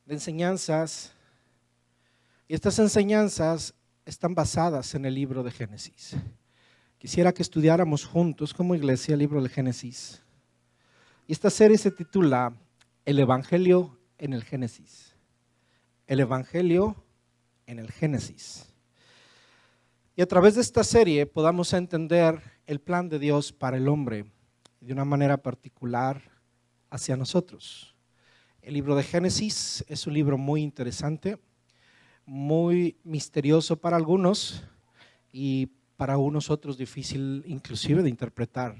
de enseñanzas, y estas enseñanzas están basadas en el libro de Génesis. Quisiera que estudiáramos juntos como iglesia el libro de Génesis. Y esta serie se titula El Evangelio en el Génesis. El Evangelio en el Génesis. Y a través de esta serie podamos entender el plan de Dios para el hombre de una manera particular hacia nosotros. El libro de Génesis es un libro muy interesante, muy misterioso para algunos y para unos otros difícil inclusive de interpretar.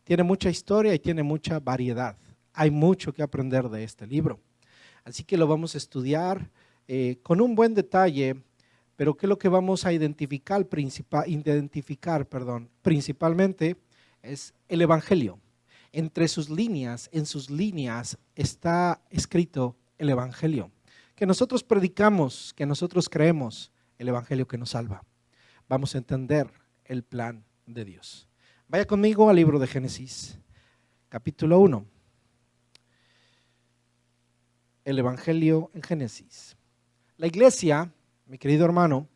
Tiene mucha historia y tiene mucha variedad. Hay mucho que aprender de este libro. Así que lo vamos a estudiar con un buen detalle, pero ¿qué es lo que vamos a identificar principalmente? Es el Evangelio. Entre sus líneas, en sus líneas está escrito el Evangelio. Que nosotros predicamos, que nosotros creemos, el Evangelio que nos salva. Vamos a entender el plan de Dios. Vaya conmigo al libro de Génesis, capítulo 1. El Evangelio en Génesis. La iglesia, mi querido hermano,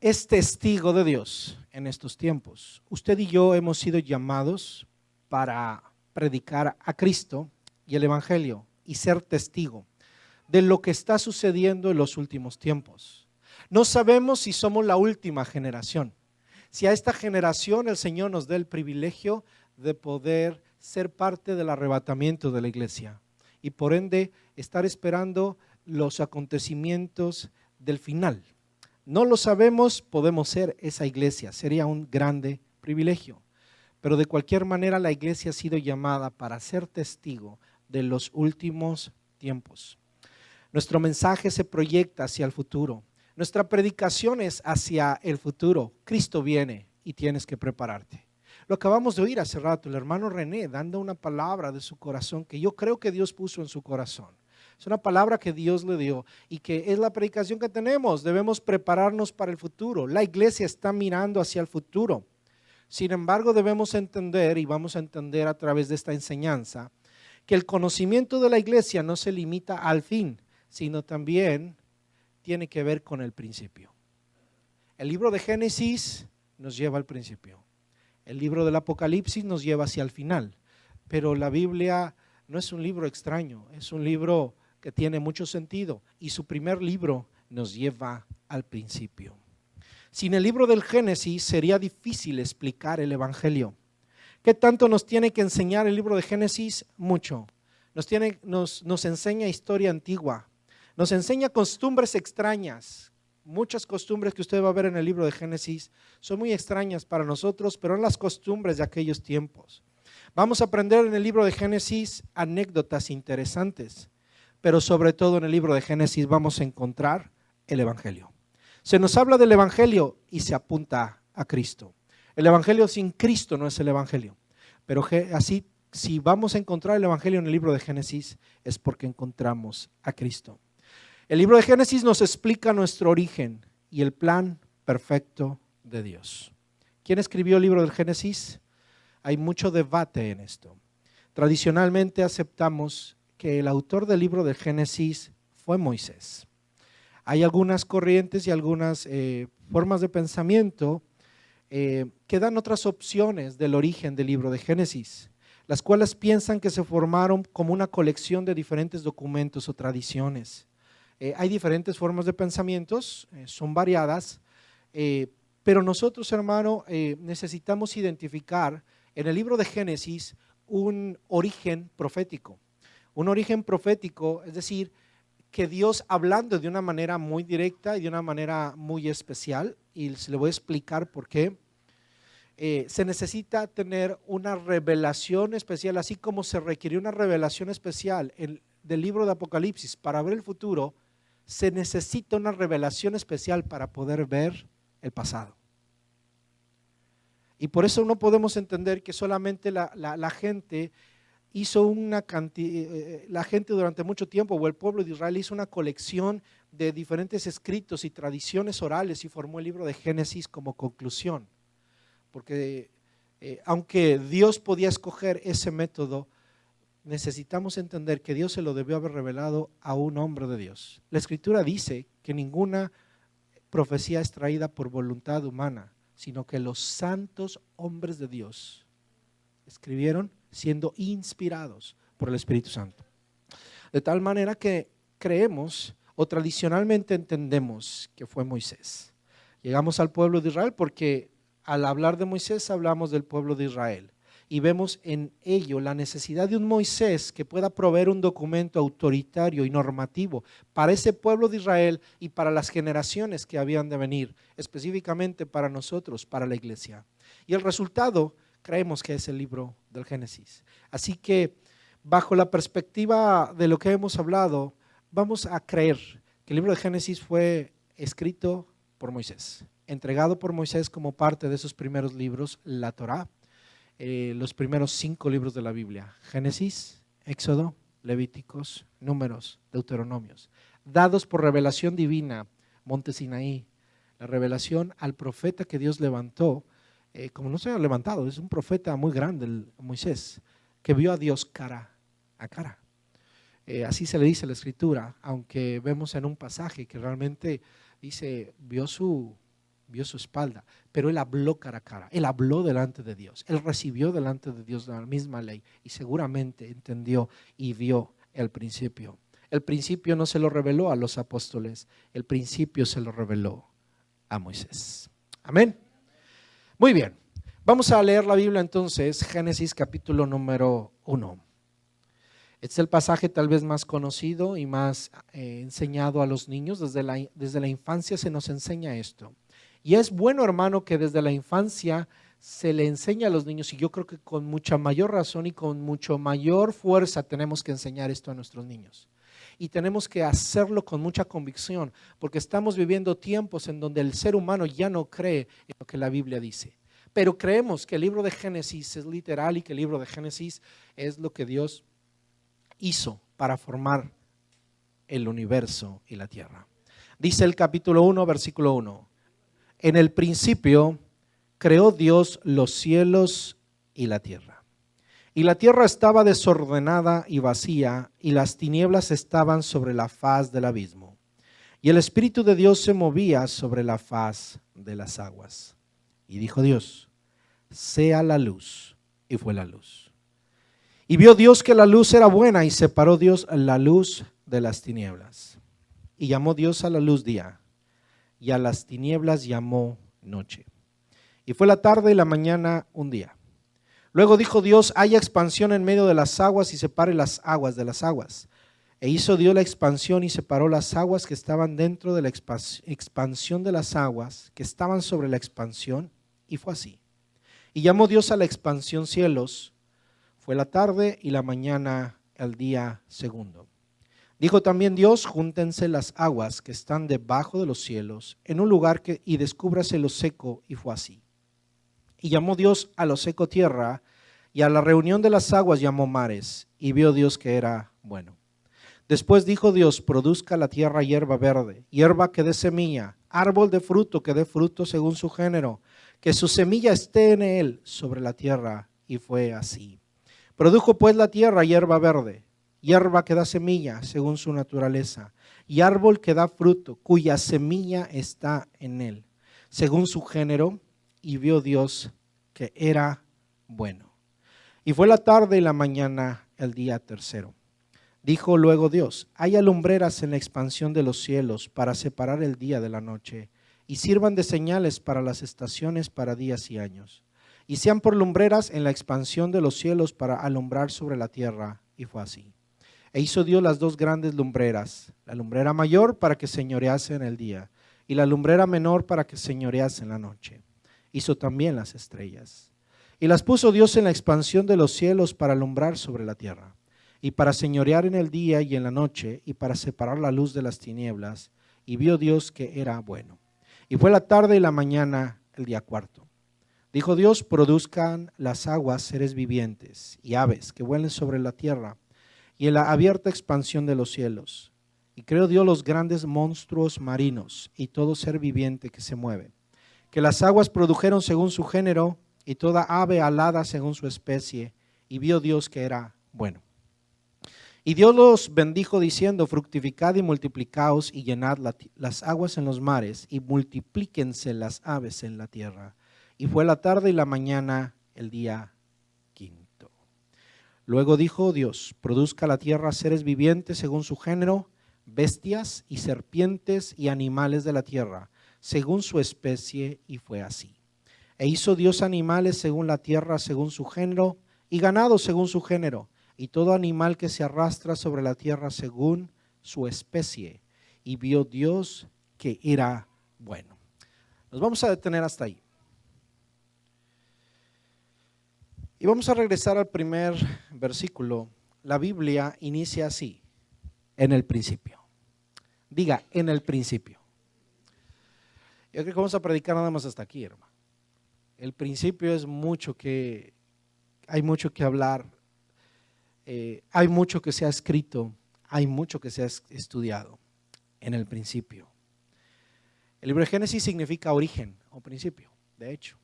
es testigo de Dios en estos tiempos. Usted y yo hemos sido llamados para predicar a Cristo y el Evangelio y ser testigo de lo que está sucediendo en los últimos tiempos. No sabemos si somos la última generación, si a esta generación el Señor nos dé el privilegio de poder ser parte del arrebatamiento de la iglesia y por ende estar esperando los acontecimientos del final. No lo sabemos, podemos ser esa iglesia, sería un grande privilegio. Pero de cualquier manera la iglesia ha sido llamada para ser testigo de los últimos tiempos. Nuestro mensaje se proyecta hacia el futuro. Nuestra predicación es hacia el futuro. Cristo viene y tienes que prepararte. Lo acabamos de oír hace rato, el hermano René dando una palabra de su corazón que yo creo que Dios puso en su corazón. Es una palabra que Dios le dio y que es la predicación que tenemos. Debemos prepararnos para el futuro. La iglesia está mirando hacia el futuro. Sin embargo, debemos entender, y vamos a entender a través de esta enseñanza, que el conocimiento de la iglesia no se limita al fin, sino también tiene que ver con el principio. El libro de Génesis nos lleva al principio. El libro del Apocalipsis nos lleva hacia el final. Pero la Biblia no es un libro extraño, es un libro que tiene mucho sentido y su primer libro nos lleva al principio. Sin el libro del Génesis sería difícil explicar el Evangelio. ¿Qué tanto nos tiene que enseñar el libro de Génesis? Mucho. Nos enseña historia antigua, nos enseña costumbres extrañas. Muchas costumbres que usted va a ver en el libro de Génesis son muy extrañas para nosotros, pero son las costumbres de aquellos tiempos. Vamos a aprender en el libro de Génesis anécdotas interesantes, pero sobre todo en el libro de Génesis vamos a encontrar el Evangelio. Se nos habla del Evangelio y se apunta a Cristo. El Evangelio sin Cristo no es el Evangelio, pero así si vamos a encontrar el Evangelio en el libro de Génesis es porque encontramos a Cristo. El libro de Génesis nos explica nuestro origen y el plan perfecto de Dios. ¿Quién escribió el libro del Génesis? Hay mucho debate en esto. Tradicionalmente aceptamos que el autor del libro del Génesis fue Moisés. Hay algunas corrientes y algunas formas de pensamiento que dan otras opciones del origen del libro de Génesis, las cuales piensan que se formaron como una colección de diferentes documentos o tradiciones. Hay diferentes formas de pensamientos, son variadas, pero nosotros, hermano, necesitamos identificar en el libro de Génesis un origen profético. Un origen profético, es decir, que Dios hablando de una manera muy directa y de una manera muy especial, y se le voy a explicar por qué. Se necesita tener una revelación especial, así como se requirió una revelación especial del libro de Apocalipsis para ver el futuro. Se necesita una revelación especial para poder ver el pasado. Y por eso no podemos entender que solamente la gente hizo la gente durante mucho tiempo, o el pueblo de Israel hizo una colección de diferentes escritos y tradiciones orales y formó el libro de Génesis como conclusión. Porque aunque Dios podía escoger ese método, necesitamos entender que Dios se lo debió haber revelado a un hombre de Dios. La Escritura dice que ninguna profecía es traída por voluntad humana, sino que los santos hombres de Dios escribieron siendo inspirados por el Espíritu Santo. De tal manera que creemos o tradicionalmente entendemos que fue Moisés. Llegamos al pueblo de Israel porque al hablar de Moisés hablamos del pueblo de Israel y vemos en ello la necesidad de un Moisés que pueda proveer un documento autoritario y normativo para ese pueblo de Israel y para las generaciones que habían de venir, específicamente para nosotros, para la iglesia. Y el resultado creemos que es el libro del Génesis. Así que bajo la perspectiva de lo que hemos hablado, vamos a creer que el libro de Génesis fue escrito por Moisés, entregado por Moisés como parte de esos primeros libros, la Torá, los primeros 5 libros de la Biblia: Génesis, Éxodo, Levíticos, Números, Deuteronomios, dados por revelación divina, Monte Sinaí, la revelación al profeta que Dios levantó, como no se ha levantado, es un profeta muy grande, Moisés, que vio a Dios cara a cara. Así se le dice en la Escritura, aunque vemos en un pasaje que realmente dice, vio su espalda, pero él habló cara a cara, él habló delante de Dios, él recibió delante de Dios la misma ley y seguramente entendió y vio el principio. El principio no se lo reveló a los apóstoles, el principio se lo reveló a Moisés. Amén. Muy bien, vamos a leer la Biblia entonces, Génesis capítulo número 1. Este es el pasaje tal vez más conocido y más enseñado a los niños. Desde la infancia se nos enseña esto. Y es bueno, hermano, que desde la infancia se le enseña a los niños, y yo creo que con mucha mayor razón y con mucho mayor fuerza tenemos que enseñar esto a nuestros niños. Y tenemos que hacerlo con mucha convicción, porque estamos viviendo tiempos en donde el ser humano ya no cree en lo que la Biblia dice. Pero creemos que el libro de Génesis es literal y que el libro de Génesis es lo que Dios hizo para formar el universo y la tierra. Dice el capítulo 1, versículo 1. En el principio creó Dios los cielos y la tierra. Y la tierra estaba desordenada y vacía, y las tinieblas estaban sobre la faz del abismo. Y el Espíritu de Dios se movía sobre la faz de las aguas. Y dijo Dios, sea la luz, y fue la luz. Y vio Dios que la luz era buena, y separó Dios la luz de las tinieblas. Y llamó Dios a la luz día, y a las tinieblas llamó noche. Y fue la tarde y la mañana un día. Luego dijo Dios, haya expansión en medio de las aguas y separe las aguas de las aguas. E hizo Dios la expansión y separó las aguas que estaban dentro de la expansión de las aguas que estaban sobre la expansión, y fue así. Y llamó Dios a la expansión cielos. Fue la tarde y la mañana el día segundo. Dijo también Dios, júntense las aguas que están debajo de los cielos en un lugar y descúbrase lo seco, y fue así. Y llamó Dios a lo seco tierra, y a la reunión de las aguas llamó mares, y vio Dios que era bueno. Después dijo Dios, produzca la tierra hierba verde, hierba que dé semilla, árbol de fruto que dé fruto según su género, que su semilla esté en él sobre la tierra, y fue así. Produjo pues la tierra hierba verde, hierba que da semilla según su naturaleza, y árbol que da fruto, cuya semilla está en él, según su género, y vio Dios que era bueno. Y fue la tarde y la mañana el día tercero. Dijo luego Dios, haya lumbreras en la expansión de los cielos para separar el día de la noche, y sirvan de señales para las estaciones, para días y años, y sean por lumbreras en la expansión de los cielos para alumbrar sobre la tierra, y fue así. E hizo Dios las dos grandes lumbreras, la lumbrera mayor para que señorease en el día, y la lumbrera menor para que señorease en la noche. Hizo también las estrellas. Y las puso Dios en la expansión de los cielos para alumbrar sobre la tierra, y para señorear en el día y en la noche, y para separar la luz de las tinieblas. Y vio Dios que era bueno. Y fue la tarde y la mañana el día cuarto. Dijo Dios, produzcan las aguas seres vivientes y aves que vuelen sobre la tierra, y en la abierta expansión de los cielos. Y creó Dios los grandes monstruos marinos y todo ser viviente que se mueve, que las aguas produjeron según su género, y toda ave alada según su especie, y vio Dios que era bueno. Y Dios los bendijo diciendo, fructificad y multiplicaos y llenad las aguas en los mares y multiplíquense las aves en la tierra. Y fue la tarde y la mañana el día quinto. Luego dijo Dios, produzca la tierra seres vivientes según su género, bestias y serpientes y animales de la tierra, según su especie, y fue así. E hizo Dios animales según la tierra, según su género, y ganado según su género, y todo animal que se arrastra sobre la tierra según su especie. Y vio Dios que era bueno. Nos vamos a detener hasta ahí. Y vamos a regresar al primer versículo. La Biblia inicia así, en el principio. Diga, en el principio. Yo creo que vamos a predicar nada más hasta aquí, hermano. El principio es hay mucho que hablar, hay mucho que se ha escrito, hay mucho que se ha estudiado en el principio. El libro de Génesis significa origen o principio, de hecho.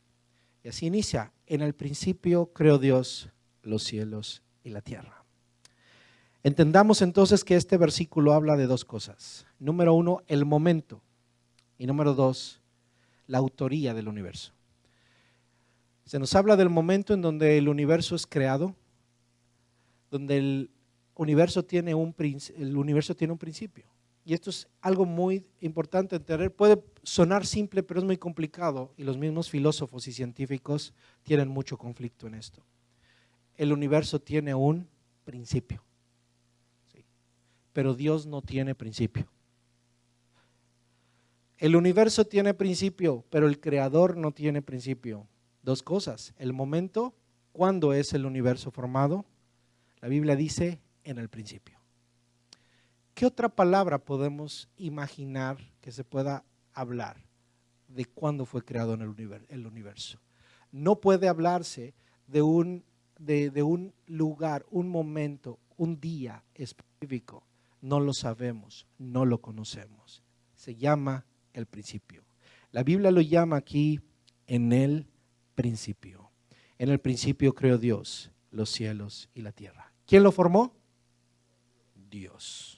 Y así inicia, en el principio creó Dios los cielos y la tierra. Entendamos entonces que este versículo habla de dos cosas. Número uno, el momento. Y número dos, la autoría del universo. Se nos habla del momento en donde el universo es creado, donde el universo tiene un principio. Y esto es algo muy importante entender. Puede sonar simple, pero es muy complicado. Y los mismos filósofos y científicos tienen mucho conflicto en esto. El universo tiene un principio. ¿Sí? Pero Dios no tiene principio. El universo tiene principio, pero el creador no tiene principio. Dos cosas, el momento, ¿cuándo es el universo formado? La Biblia dice, en el principio. ¿Qué otra palabra podemos imaginar que se pueda hablar de cuándo fue creado en el universo? No puede hablarse de un lugar, un momento, un día específico. No lo sabemos, no lo conocemos. Se llama el principio. La Biblia lo llama aquí en el principio. En el principio creó Dios los cielos y la tierra. ¿Quién lo formó? Dios.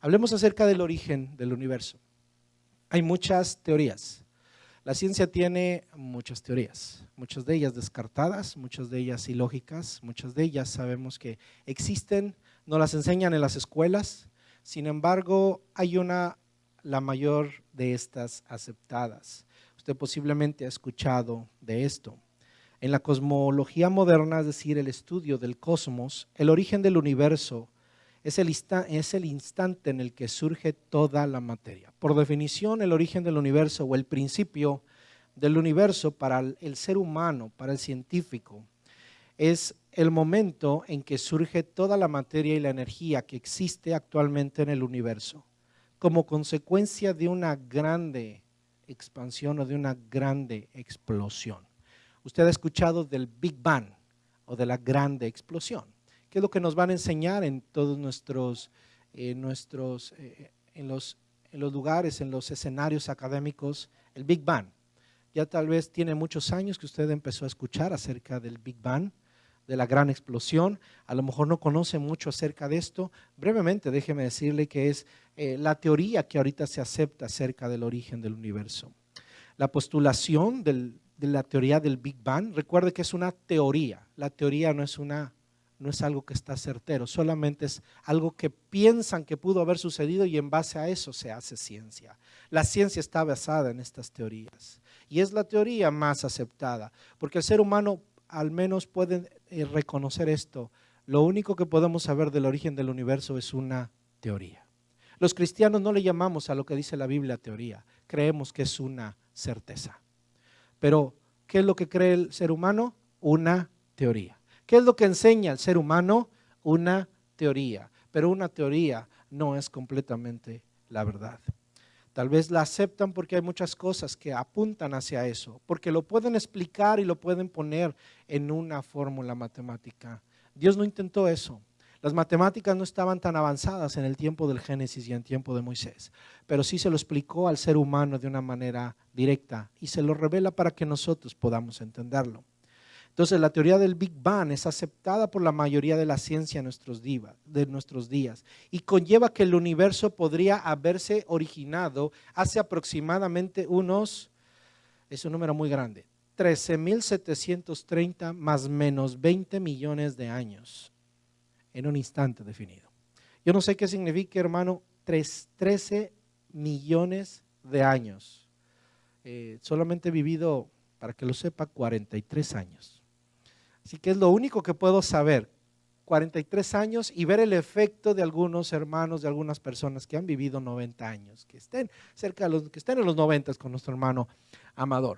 Hablemos acerca del origen del universo. Hay muchas teorías. La ciencia tiene muchas teorías, muchas de ellas descartadas, muchas de ellas ilógicas, muchas de ellas sabemos que existen, no las enseñan en las escuelas. Sin embargo, hay la mayor de estas aceptadas. Usted posiblemente ha escuchado de esto. En la cosmología moderna, es decir, el estudio del cosmos, el origen del universo es el instante en el que surge toda la materia. Por definición, el origen del universo o el principio del universo para el ser humano, para el científico, es el momento en que surge toda la materia y la energía que existe actualmente en el universo, como consecuencia de una grande expansión o de una grande explosión. Usted ha escuchado del Big Bang o de la grande explosión. ¿Qué es lo que nos van a enseñar en todos en los lugares, en los escenarios académicos? El Big Bang. Ya tal vez tiene muchos años que usted empezó a escuchar acerca del Big Bang, de la gran explosión. A lo mejor no conoce mucho acerca de esto. Brevemente, déjeme decirle que es la teoría que ahorita se acepta acerca del origen del universo. La postulación de la teoría del Big Bang, recuerde que es una teoría. La teoría no es algo que está certero, solamente es algo que piensan que pudo haber sucedido y en base a eso se hace ciencia. La ciencia está basada en estas teorías y es la teoría más aceptada, porque el ser humano al menos puede reconocer esto. Lo único que podemos saber del origen del universo es una teoría. Los cristianos no le llamamos a lo que dice la Biblia teoría, creemos que es una certeza. Pero, ¿qué es lo que cree el ser humano? Una teoría. ¿Qué es lo que enseña el ser humano? Una teoría. Pero una teoría no es completamente la verdad. Tal vez la aceptan porque hay muchas cosas que apuntan hacia eso, porque lo pueden explicar y lo pueden poner en una fórmula matemática. Dios no intentó eso. Las matemáticas no estaban tan avanzadas en el tiempo del Génesis y en el tiempo de Moisés, pero sí se lo explicó al ser humano de una manera directa y se lo revela para que nosotros podamos entenderlo. Entonces la teoría del Big Bang es aceptada por la mayoría de la ciencia de nuestros días y conlleva que el universo podría haberse originado hace aproximadamente es un número muy grande, 13.730 más menos 20 millones de años en un instante definido. Yo no sé qué significa, hermano, 13 millones de años. Solamente he vivido, para que lo sepa, 43 años. Así que es lo único que puedo saber, 43 años y ver el efecto de algunos hermanos, de algunas personas que han vivido 90 años, que estén cerca de que estén en los 90 con nuestro hermano Amador,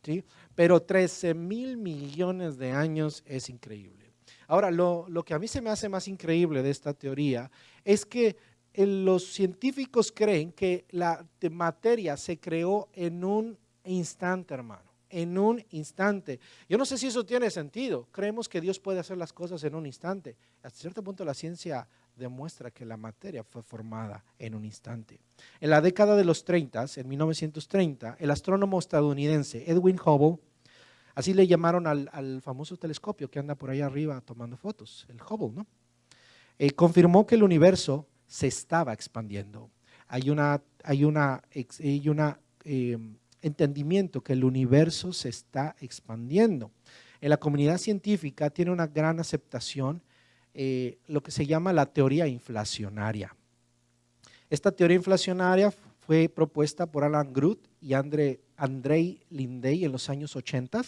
¿sí? Pero 13.000 millones de años es increíble. Ahora, lo que a mí se me hace más increíble de esta teoría es que los científicos creen que la materia se creó en un instante, hermano, en un instante. Yo no sé si eso tiene sentido. Creemos que Dios puede hacer las cosas en un instante. Hasta cierto punto la ciencia demuestra que la materia fue formada en un instante. En la década de los 30, en 1930, el astrónomo estadounidense Edwin Hubble, así le llamaron al famoso telescopio que anda por ahí arriba tomando fotos, el Hubble, ¿no? Confirmó que el universo se estaba expandiendo. Hay entendimiento que el universo se está expandiendo. En la comunidad científica tiene una gran aceptación lo que se llama la teoría inflacionaria. Esta teoría inflacionaria fue propuesta por Alan Guth y Andrei Lindey en los años 80,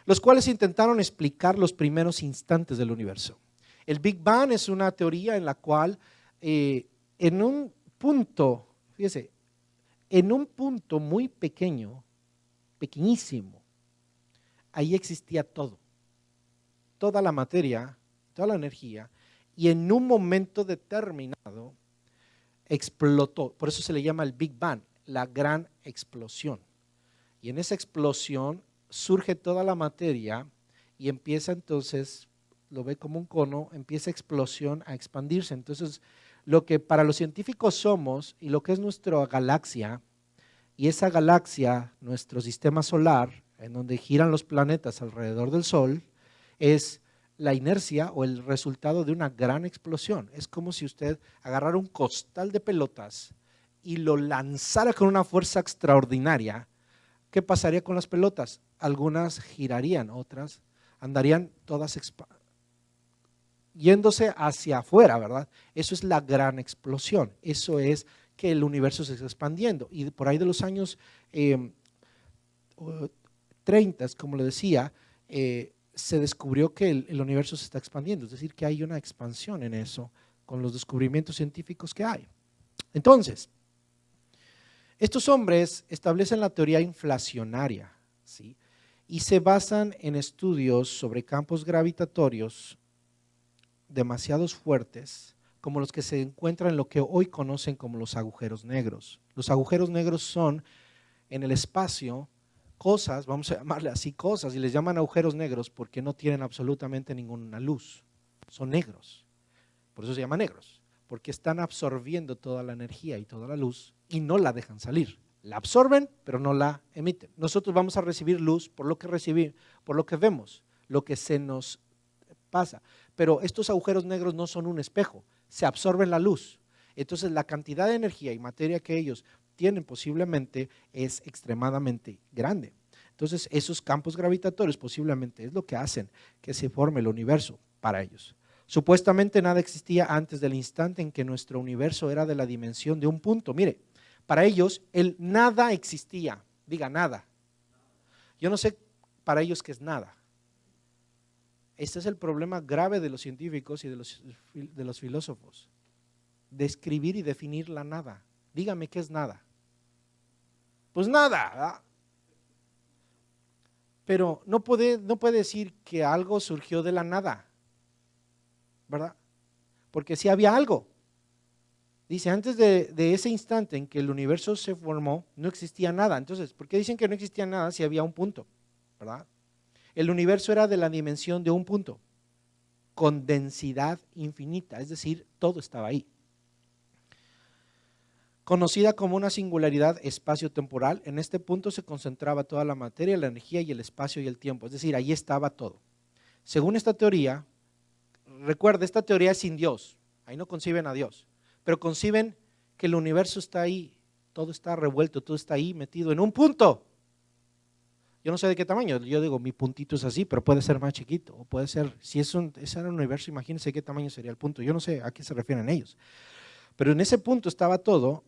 los cuales intentaron explicar los primeros instantes del universo. El Big Bang es una teoría en la cual en un punto, fíjese, en un punto muy pequeño, pequeñísimo, ahí existía todo, toda la materia, toda la energía, y en un momento determinado explotó. Por eso se le llama el Big Bang, la gran explosión. Y en esa explosión surge toda la materia y empieza entonces, lo ve como un cono, empieza explosión a expandirse. Entonces, lo que para los científicos somos y lo que es nuestra galaxia, y esa galaxia, nuestro sistema solar, en donde giran los planetas alrededor del Sol, es la inercia o el resultado de una gran explosión. Es como si usted agarrara un costal de pelotas y lo lanzara con una fuerza extraordinaria. ¿Qué pasaría con las pelotas? Algunas girarían, otras andarían todas yéndose hacia afuera, ¿verdad? Eso es la gran explosión. Eso es que el universo se está expandiendo. Y por ahí de los años 30, como le decía, se descubrió que el universo se está expandiendo. Es decir, que hay una expansión en eso con los descubrimientos científicos que hay. Entonces, estos hombres establecen la teoría inflacionaria, ¿sí? Y se basan en estudios sobre campos gravitatorios demasiados fuertes, como los que se encuentran en lo que hoy conocen como los agujeros negros. Los agujeros negros son en el espacio cosas, vamos a llamarle así cosas, y les llaman agujeros negros porque no tienen absolutamente ninguna luz, son negros, por eso se llaman negros, porque están absorbiendo toda la energía y toda la luz y no la dejan salir. La absorben, pero no la emiten. Nosotros vamos a recibir luz por lo que vemos, lo que se nos pasa. Pero estos agujeros negros no son un espejo, se absorben la luz. Entonces la cantidad de energía y materia que ellos tienen posiblemente es extremadamente grande. Entonces esos campos gravitatorios posiblemente es lo que hacen que se forme el universo para ellos. Supuestamente nada existía antes del instante en que nuestro universo era de la dimensión de un punto. Mire, para ellos el nada existía, diga nada. Yo no sé para ellos qué es nada. Este es el problema grave de los científicos y de los filósofos. Describir y definir la nada. Dígame qué es nada. Pues nada, ¿verdad? Pero no puede decir que algo surgió de la nada, ¿verdad? Porque sí había algo. Dice, antes de ese instante en que el universo se formó, no existía nada. Entonces, ¿por qué dicen que no existía nada si había un punto? ¿Verdad? El universo era de la dimensión de un punto, con densidad infinita, es decir, todo estaba ahí. Conocida como una singularidad espacio-temporal, en este punto se concentraba toda la materia, la energía y el espacio y el tiempo, es decir, ahí estaba todo. Según esta teoría, recuerda, esta teoría es sin Dios, ahí no conciben a Dios, pero conciben que el universo está ahí, todo está revuelto, todo está ahí metido en un punto. Yo no sé de qué tamaño, yo digo mi puntito es así, pero puede ser más chiquito, o puede ser, si ese era un universo, imagínense qué tamaño sería el punto, yo no sé a qué se refieren ellos, pero en ese punto estaba todo,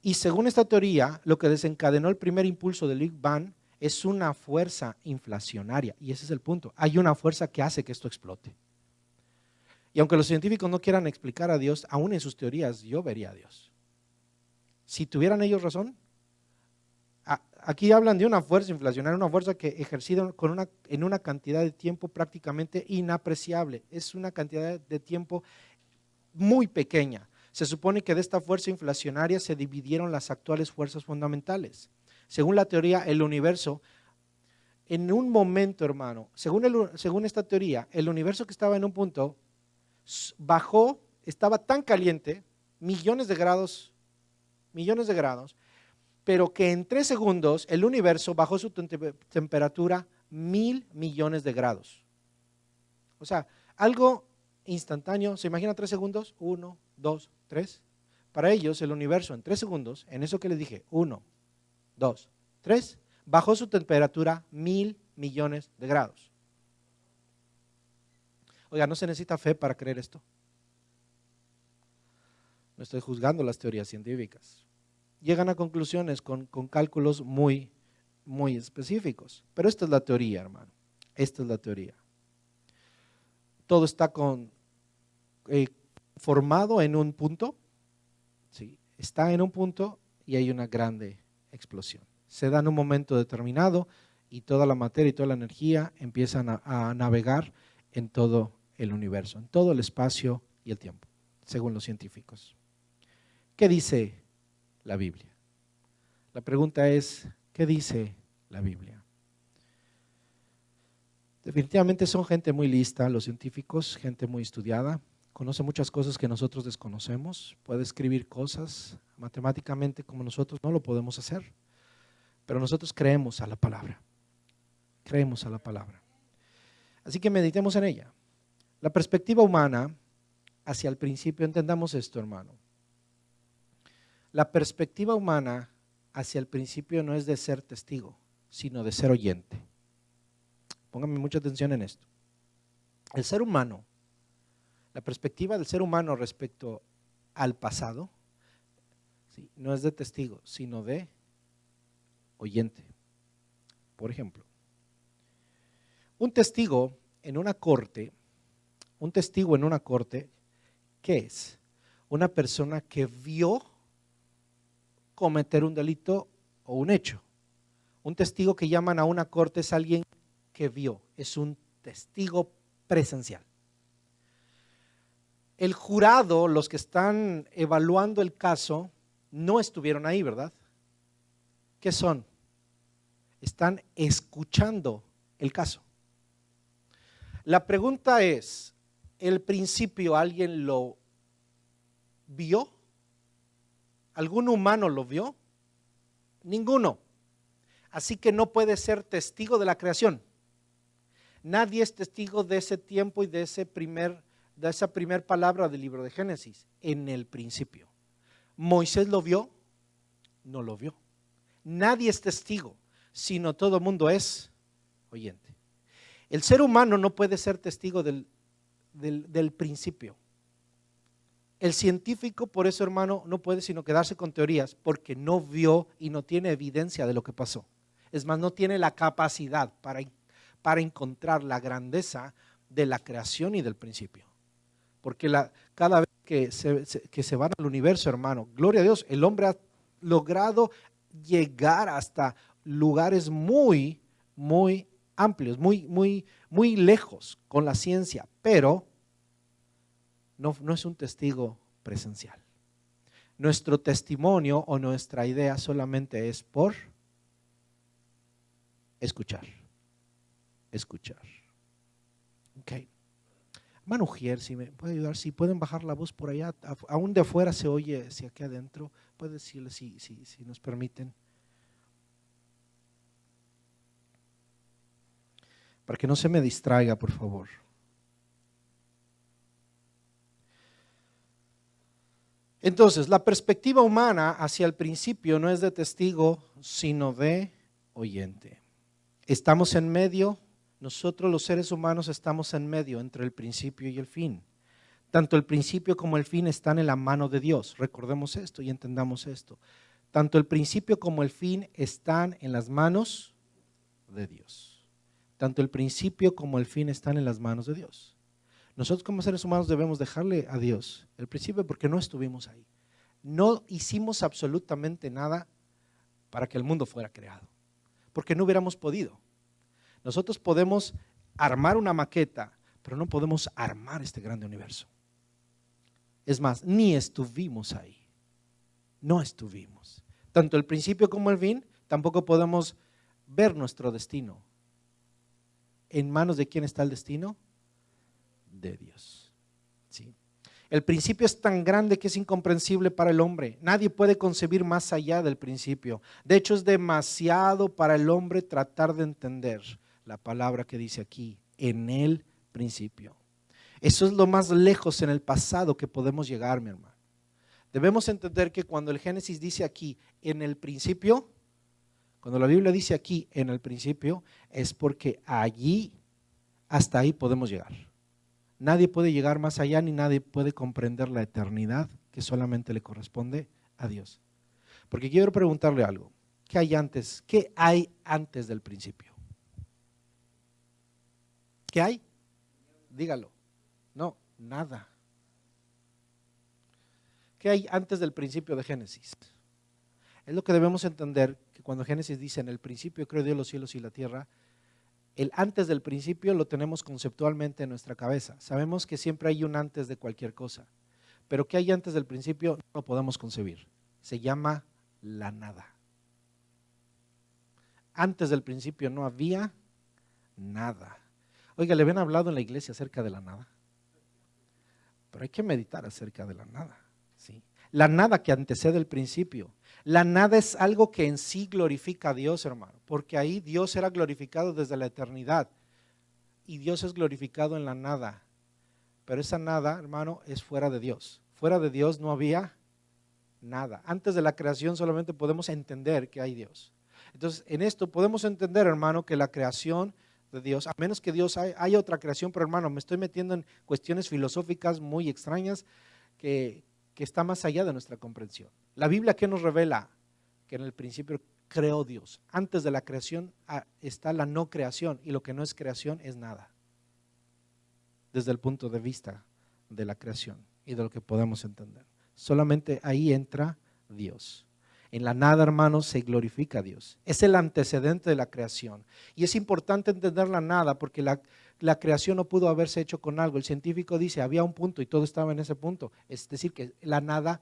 y según esta teoría, lo que desencadenó el primer impulso del Big Bang es una fuerza inflacionaria, y ese es el punto, hay una fuerza que hace que esto explote. Y aunque los científicos no quieran explicar a Dios, aún en sus teorías yo vería a Dios. Si tuvieran ellos razón, aquí hablan de una fuerza inflacionaria, una fuerza que ejercida en una cantidad de tiempo prácticamente inapreciable. Es una cantidad de tiempo muy pequeña. Se supone que de esta fuerza inflacionaria se dividieron las actuales fuerzas fundamentales. Según la teoría, el universo, en un momento, hermano, según esta teoría, el universo que estaba en un punto bajó, estaba tan caliente, millones de grados, pero que en 3 segundos el universo bajó su temperatura 1.000 millones de grados. O sea, algo instantáneo. ¿Se imagina 3 segundos? 1, 2, 3. Para ellos el universo en 3 segundos, en eso que les dije, 1, 2, 3, bajó su temperatura 1.000 millones de grados. Oiga, no se necesita fe para creer esto. No estoy juzgando las teorías científicas. Llegan a conclusiones con cálculos muy específicos. Pero esta es la teoría, hermano. Esta es la teoría. Todo está formado en un punto. ¿Sí? Está en un punto y hay una grande explosión. Se da en un momento determinado y toda la materia y toda la energía empiezan a navegar en todo el universo, en todo el espacio y el tiempo, según los científicos. ¿Qué dice la Biblia? La pregunta es, ¿qué dice la Biblia? Definitivamente son gente muy lista, los científicos, gente muy estudiada, conoce muchas cosas que nosotros desconocemos, puede escribir cosas matemáticamente como nosotros no lo podemos hacer, pero nosotros creemos a la palabra, creemos a la palabra. Así que meditemos en ella. La perspectiva humana hacia el principio, entendamos esto, hermano. La perspectiva humana hacia el principio no es de ser testigo, sino de ser oyente. Pónganme mucha atención en esto. El ser humano, la perspectiva del ser humano respecto al pasado, ¿sí?, no es de testigo, sino de oyente. Por ejemplo, un testigo en una corte, ¿qué es? Una persona que vio cometer un delito o un hecho. Un testigo que llaman a una corte es alguien que vio, es un testigo presencial. El jurado, los que están evaluando el caso, no estuvieron ahí, ¿verdad? ¿Qué son? Están escuchando el caso. La pregunta es, ¿el principio alguien lo vio? ¿Algún humano lo vio? Ninguno. Así que no puede ser testigo de la creación. Nadie es testigo de ese tiempo y de esa primer palabra del libro de Génesis, en el principio. ¿Moisés lo vio? No lo vio. Nadie es testigo, sino todo el mundo es oyente. El ser humano no puede ser testigo del principio. El científico, por eso, hermano, no puede sino quedarse con teorías, porque no vio y no tiene evidencia de lo que pasó. Es más, no tiene la capacidad para encontrar la grandeza de la creación y del principio. Porque cada vez que se van al universo, hermano, gloria a Dios, el hombre ha logrado llegar hasta lugares muy amplios, muy lejos con la ciencia, pero no es un testigo presencial. Nuestro testimonio o nuestra idea solamente es por escuchar. Ok. Hermano Ujier, si me puede ayudar, si pueden bajar la voz por allá, aún de afuera se oye, si aquí adentro, puede decirle si nos permiten. para que no se me distraiga, por favor. Entonces, la perspectiva humana hacia el principio no es de testigo, sino de oyente. Estamos en medio, nosotros los seres humanos estamos en medio entre el principio y el fin. Tanto el principio como el fin están en la mano de Dios. Recordemos esto y entendamos esto. Tanto el principio como el fin están en las manos de Dios. Tanto el principio como el fin están en las manos de Dios. Nosotros como seres humanos debemos dejarle a Dios el principio porque no estuvimos ahí. No hicimos absolutamente nada para que el mundo fuera creado, porque no hubiéramos podido. Nosotros podemos armar una maqueta, pero no podemos armar este grande universo. Es más, ni estuvimos ahí. No estuvimos. Tanto el principio como el fin, tampoco podemos ver nuestro destino. ¿En manos de quién está el destino? De Dios. ¿Sí? El principio es tan grande que es incomprensible para el hombre. Nadie puede concebir más allá del principio. De hecho, es demasiado para el hombre tratar de entender la palabra que dice aquí, en el principio. Eso es lo más lejos en el pasado que podemos llegar, mi hermano. Debemos entender que cuando el Génesis dice aquí, en el principio, cuando la Biblia dice aquí, en el principio, es porque allí, hasta ahí podemos llegar. Nadie puede llegar más allá ni nadie puede comprender la eternidad que solamente le corresponde a Dios. Porque quiero preguntarle algo. ¿Qué hay antes? ¿Qué hay antes del principio? ¿Qué hay? Dígalo. No, nada. ¿Qué hay antes del principio de Génesis? Es lo que debemos entender, que cuando Génesis dice, en el principio creó Dios los cielos y la tierra, el antes del principio lo tenemos conceptualmente en nuestra cabeza. Sabemos que siempre hay un antes de cualquier cosa, pero ¿qué hay antes del principio? No lo podemos concebir. Se llama la nada. Antes del principio no había nada. Oiga, ¿le habían hablado en la iglesia acerca de la nada? Pero hay que meditar acerca de la nada. ¿Sí? La nada que antecede el principio. La nada es algo que en sí glorifica a Dios, hermano, porque ahí Dios era glorificado desde la eternidad y Dios es glorificado en la nada. Pero esa nada, hermano, es fuera de Dios. Fuera de Dios no había nada. Antes de la creación solamente podemos entender que hay Dios. Entonces, en esto podemos entender, hermano, que la creación de Dios, a menos que Dios haya otra creación, pero hermano, me estoy metiendo en cuestiones filosóficas muy extrañas que está más allá de nuestra comprensión. La Biblia, ¿qué nos revela? Que en el principio creó Dios. Antes de la creación está la no creación y lo que no es creación es nada. Desde el punto de vista de la creación y de lo que podemos entender. Solamente ahí entra Dios. En la nada, hermanos, se glorifica a Dios. Es el antecedente de la creación. Y es importante entender la nada porque la creación no pudo haberse hecho con algo. El científico dice, había un punto y todo estaba en ese punto. Es decir, que la nada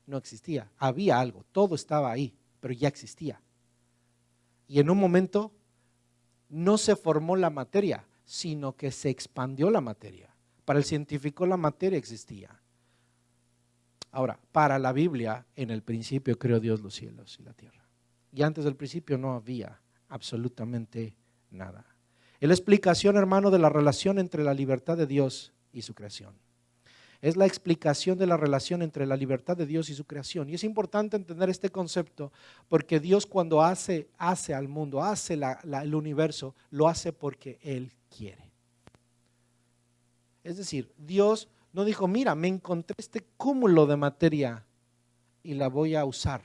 no existía. Había algo, todo estaba ahí, pero ya existía. Y en un momento no se formó la materia, sino que se expandió la materia. Para el científico la materia existía. Ahora, para la Biblia, en el principio creó Dios los cielos y la tierra. Y antes del principio no había absolutamente nada. Es la explicación, hermano, de la relación entre la libertad de Dios y su creación. Es la explicación de la relación entre la libertad de Dios y su creación. Y es importante entender este concepto porque Dios cuando hace al mundo, hace el universo, lo hace porque Él quiere. Es decir, Dios no dijo, mira, me encontré este cúmulo de materia y la voy a usar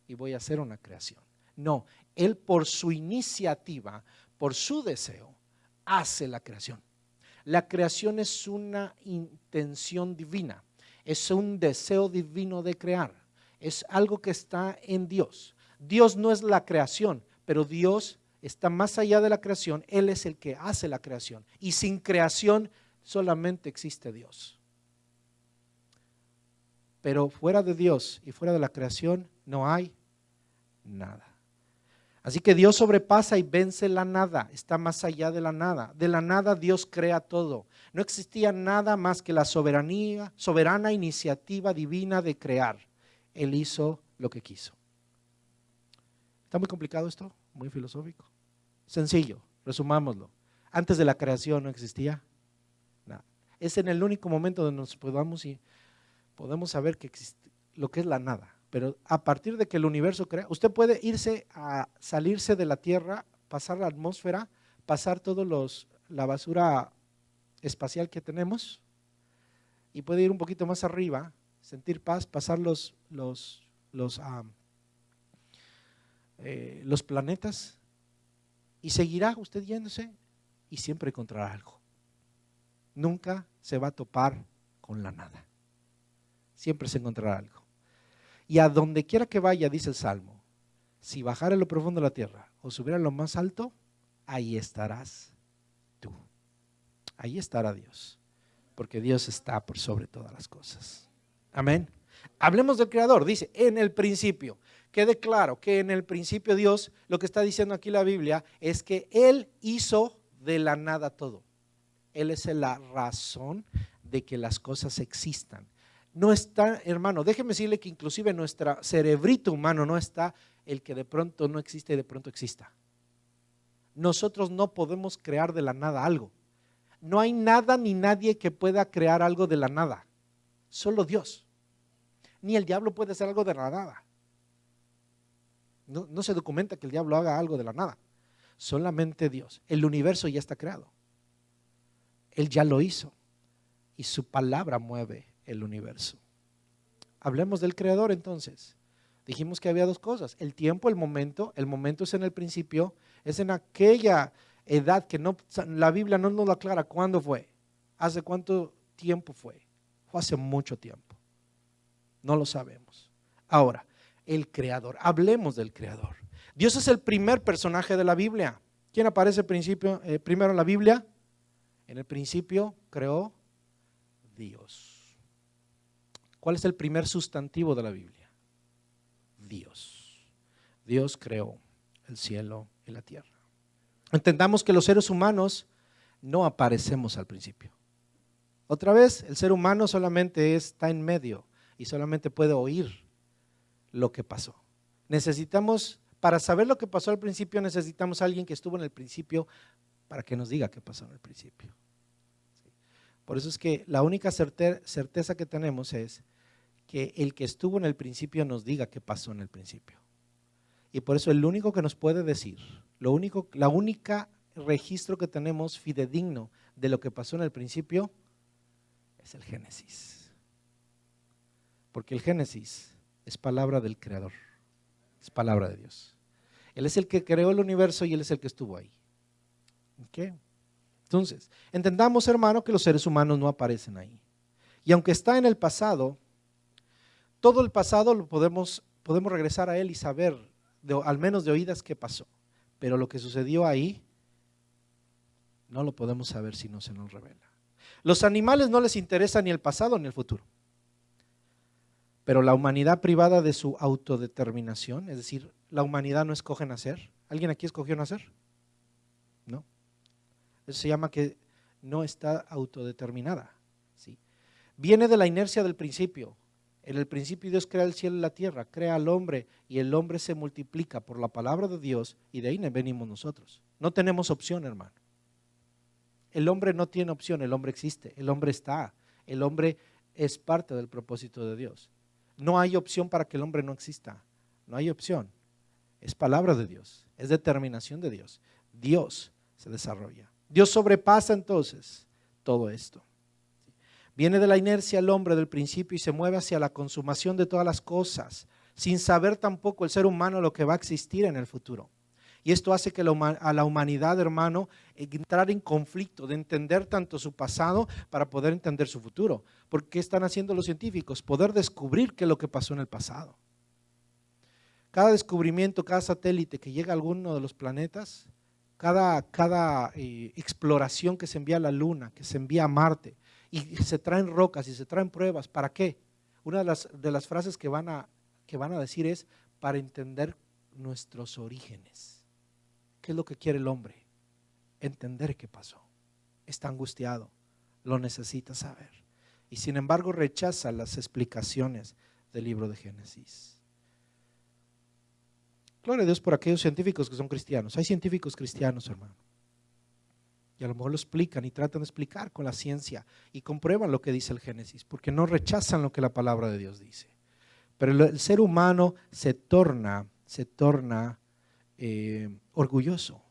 y voy a hacer una creación. No, Él por su iniciativa, por su deseo, hace la creación. La creación es una intención divina, es un deseo divino de crear, es algo que está en Dios. Dios no es la creación, pero Dios está más allá de la creación, Él es el que hace la creación y sin creación solamente existe Dios. Pero fuera de Dios y fuera de la creación no hay nada. Así que Dios sobrepasa y vence la nada, está más allá de la nada. De la nada Dios crea todo. No existía nada más que la soberana iniciativa divina de crear. Él hizo lo que quiso. ¿Está muy complicado esto? ¿Muy filosófico? Sencillo, resumámoslo. Antes de la creación no existía nada. Es en el único momento donde nos podemos saber que existe lo que es la nada. Pero a partir de que el universo crea, usted puede salirse de la Tierra, pasar la atmósfera, pasar la basura espacial que tenemos y puede ir un poquito más arriba, sentir paz, pasar los planetas y seguirá usted yéndose y siempre encontrará algo. Nunca se va a topar con la nada. Siempre se encontrará algo. Y a donde quiera que vaya, dice el Salmo, si bajara a lo profundo de la tierra o subiera a lo más alto, ahí estarás tú. Ahí estará Dios, porque Dios está por sobre todas las cosas. Amén. Hablemos del Creador, dice, en el principio. Quede claro que en el principio Dios, lo que está diciendo aquí la Biblia, es que Él hizo de la nada todo. Él es la razón de que las cosas existan. No está, hermano, déjeme decirle que inclusive en nuestro cerebrito humano no está el que de pronto no existe y de pronto exista. Nosotros no podemos crear de la nada algo. No hay nada ni nadie que pueda crear algo de la nada. Solo Dios. Ni el diablo puede hacer algo de la nada. No se documenta que el diablo haga algo de la nada. Solamente Dios. El universo ya está creado. Él ya lo hizo. Y su palabra mueve el universo. Hablemos del Creador entonces. Dijimos que había dos cosas, el tiempo, el momento es en el principio, es en aquella edad que la Biblia no nos lo aclara cuándo fue, hace cuánto tiempo fue hace mucho tiempo, no lo sabemos. Ahora, el Creador, hablemos del Creador. Dios es el primer personaje de la Biblia. ¿Quién aparece primero en la Biblia? En el principio creó Dios. ¿Cuál es el primer sustantivo de la Biblia? Dios. Dios creó el cielo y la tierra. Entendamos que los seres humanos no aparecemos al principio. Otra vez, el ser humano solamente está en medio y solamente puede oír lo que pasó. Para saber lo que pasó al principio, necesitamos a alguien que estuvo en el principio para que nos diga qué pasó en el principio. Por eso es que la única certeza que tenemos es que el que estuvo en el principio nos diga qué pasó en el principio. Y por eso el único que nos puede decir, la única registro que tenemos fidedigno de lo que pasó en el principio es el Génesis. Porque el Génesis es palabra del Creador, es palabra de Dios. Él es el que creó el universo y Él es el que estuvo ahí. ¿Okay? Entonces, entendamos, hermano, que los seres humanos no aparecen ahí. Y aunque está en el pasado, todo el pasado lo podemos regresar a él y saber, al menos de oídas, qué pasó. Pero lo que sucedió ahí, no lo podemos saber si no se nos revela. Los animales no les interesa ni el pasado ni el futuro. Pero la humanidad, privada de su autodeterminación, es decir, la humanidad no escoge nacer. ¿Alguien aquí escogió nacer? No. Eso se llama que no está autodeterminada. ¿Sí? Viene de la inercia del principio. En el principio Dios crea el cielo y la tierra, crea al hombre y el hombre se multiplica por la palabra de Dios y de ahí venimos nosotros. No tenemos opción, hermano. El hombre no tiene opción, el hombre existe, el hombre está, el hombre es parte del propósito de Dios. No hay opción para que el hombre no exista, no hay opción. Es palabra de Dios, es determinación de Dios. Dios se desarrolla. Dios sobrepasa entonces todo esto. Viene de la inercia el hombre del principio y se mueve hacia la consumación de todas las cosas, sin saber tampoco el ser humano lo que va a existir en el futuro. Y esto hace que a la humanidad, hermano, entrar en conflicto de entender tanto su pasado para poder entender su futuro. ¿Por qué están haciendo los científicos? Poder descubrir qué es lo que pasó en el pasado. Cada descubrimiento, cada satélite que llega a alguno de los planetas, cada exploración que se envía a la Luna, que se envía a Marte, y se traen rocas y se traen pruebas, ¿para qué? Una de las frases que van a decir es para entender nuestros orígenes. ¿Qué es lo que quiere el hombre? Entender qué pasó. Está angustiado, lo necesita saber. Y sin embargo rechaza las explicaciones del libro de Génesis. Gloria a Dios por aquellos científicos que son cristianos. Hay científicos cristianos, hermano. Y a lo mejor lo explican y tratan de explicar con la ciencia y comprueban lo que dice el Génesis, porque no rechazan lo que la palabra de Dios dice. Pero el ser humano se torna orgulloso,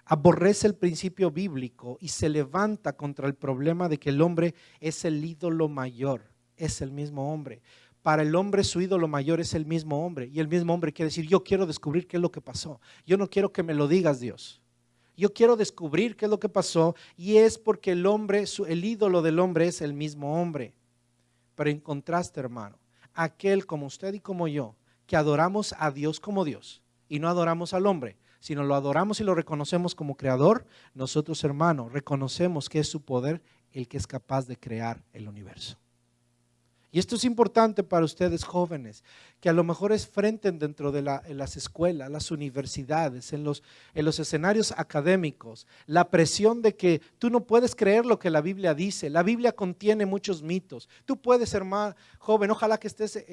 aborrece el principio bíblico y se levanta contra el problema de que el hombre es el ídolo mayor, es el mismo hombre. Para el hombre su ídolo mayor es el mismo hombre, y el mismo hombre quiere decir: yo quiero descubrir qué es lo que pasó, yo no quiero que me lo digas, Dios. Yo quiero descubrir qué es lo que pasó, y es porque el hombre, el ídolo del hombre es el mismo hombre. Pero en contraste, hermano, aquel como usted y como yo, que adoramos a Dios como Dios y no adoramos al hombre, sino lo adoramos y lo reconocemos como creador, nosotros, hermano, reconocemos que es su poder el que es capaz de crear el universo. Y esto es importante para ustedes jóvenes, que a lo mejor enfrenten dentro de en las escuelas, las universidades, en los escenarios académicos, la presión de que tú no puedes creer lo que la Biblia dice. La Biblia contiene muchos mitos. Tú puedes ser más joven, ojalá que estés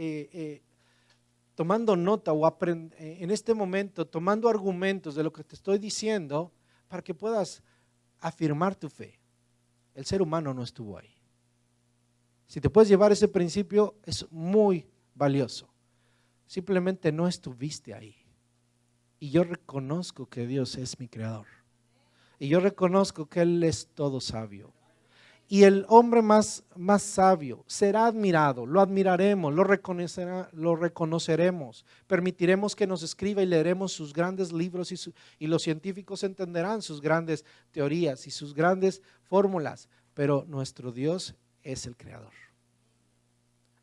tomando nota o en este momento tomando argumentos de lo que te estoy diciendo para que puedas afirmar tu fe. El ser humano no estuvo ahí. Si te puedes llevar ese principio, es muy valioso. Simplemente no estuviste ahí. Y yo reconozco que Dios es mi creador. Y yo reconozco que Él es todo sabio. Y el hombre más sabio será admirado, lo admiraremos, lo reconoceremos, permitiremos que nos escriba y leeremos sus grandes libros y los científicos entenderán sus grandes teorías y sus grandes fórmulas, pero nuestro Dios es el creador.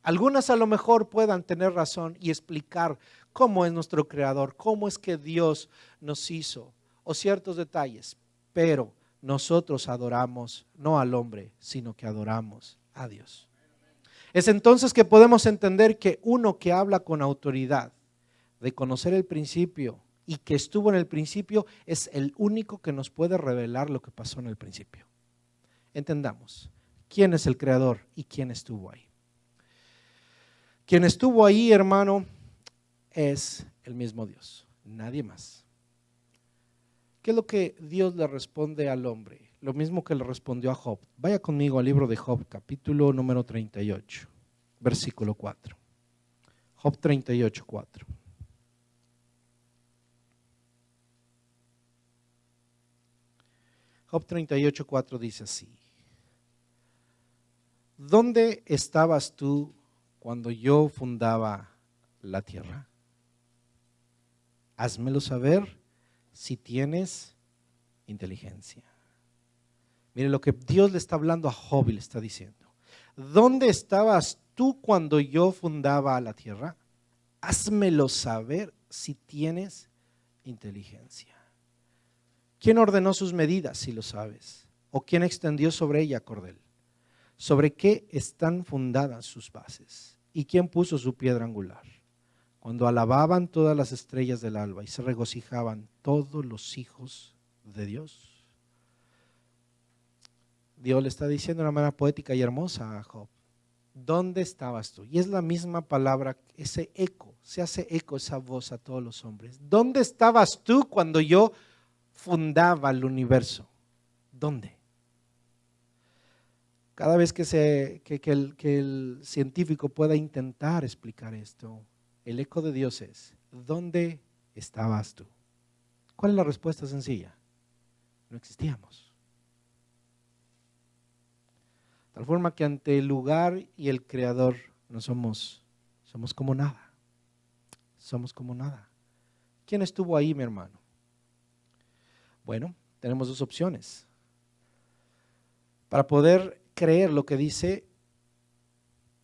Algunas a lo mejor puedan tener razón y explicar cómo es nuestro creador, cómo es que Dios nos hizo o ciertos detalles, pero nosotros adoramos no al hombre, sino que adoramos a Dios. Es entonces que podemos entender que uno que habla con autoridad de conocer el principio y que estuvo en el principio es el único que nos puede revelar lo que pasó en el principio. Entendamos quién es el creador y quién estuvo ahí. Quien estuvo ahí, hermano, es el mismo Dios, nadie más. ¿Qué es lo que Dios le responde al hombre? Lo mismo que le respondió a Job. Vaya conmigo al libro de Job, capítulo número 38, versículo 4. Job 38, 4. Job 38, 4 dice así: ¿dónde estabas tú cuando yo fundaba la tierra? Házmelo saber si tienes inteligencia. Mire lo que Dios le está hablando a Job y le está diciendo: ¿dónde estabas tú cuando yo fundaba la tierra? Házmelo saber si tienes inteligencia. ¿Quién ordenó sus medidas, si lo sabes? ¿O quién extendió sobre ella cordel? ¿Sobre qué están fundadas sus bases? ¿Y quién puso su piedra angular? Cuando alababan todas las estrellas del alba y se regocijaban todos los hijos de Dios. Dios le está diciendo de una manera poética y hermosa a Job: ¿dónde estabas tú? Y es la misma palabra, ese eco, se hace eco esa voz a todos los hombres. ¿Dónde estabas tú cuando yo fundaba el universo? ¿Dónde? Cada vez que el científico pueda intentar explicar esto, el eco de Dios es: ¿dónde estabas tú? ¿Cuál es la respuesta sencilla? No existíamos. De tal forma que ante el lugar y el creador no somos como nada. Somos como nada. ¿Quién estuvo ahí, mi hermano? Bueno, tenemos dos opciones. Para poder creer lo que dice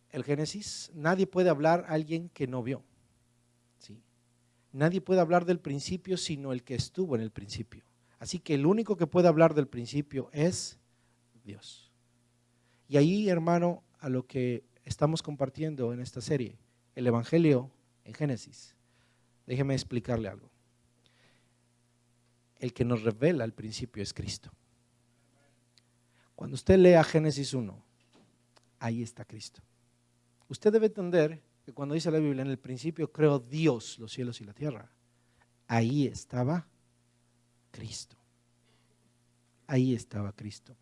el Génesis, nadie puede hablar a alguien que no vio. ¿Sí? Nadie puede hablar del principio sino el que estuvo en el principio. Así que el único que puede hablar del principio es Dios. Y ahí, hermano, a lo que estamos compartiendo en esta serie, el Evangelio en Génesis, déjeme explicarle algo. El que nos revela el principio es Cristo. Cuando usted lea Génesis 1, ahí está Cristo. Usted debe entender que cuando dice la Biblia, en el principio creó Dios los cielos y la tierra, ahí estaba Cristo. ahí estaba Cristo.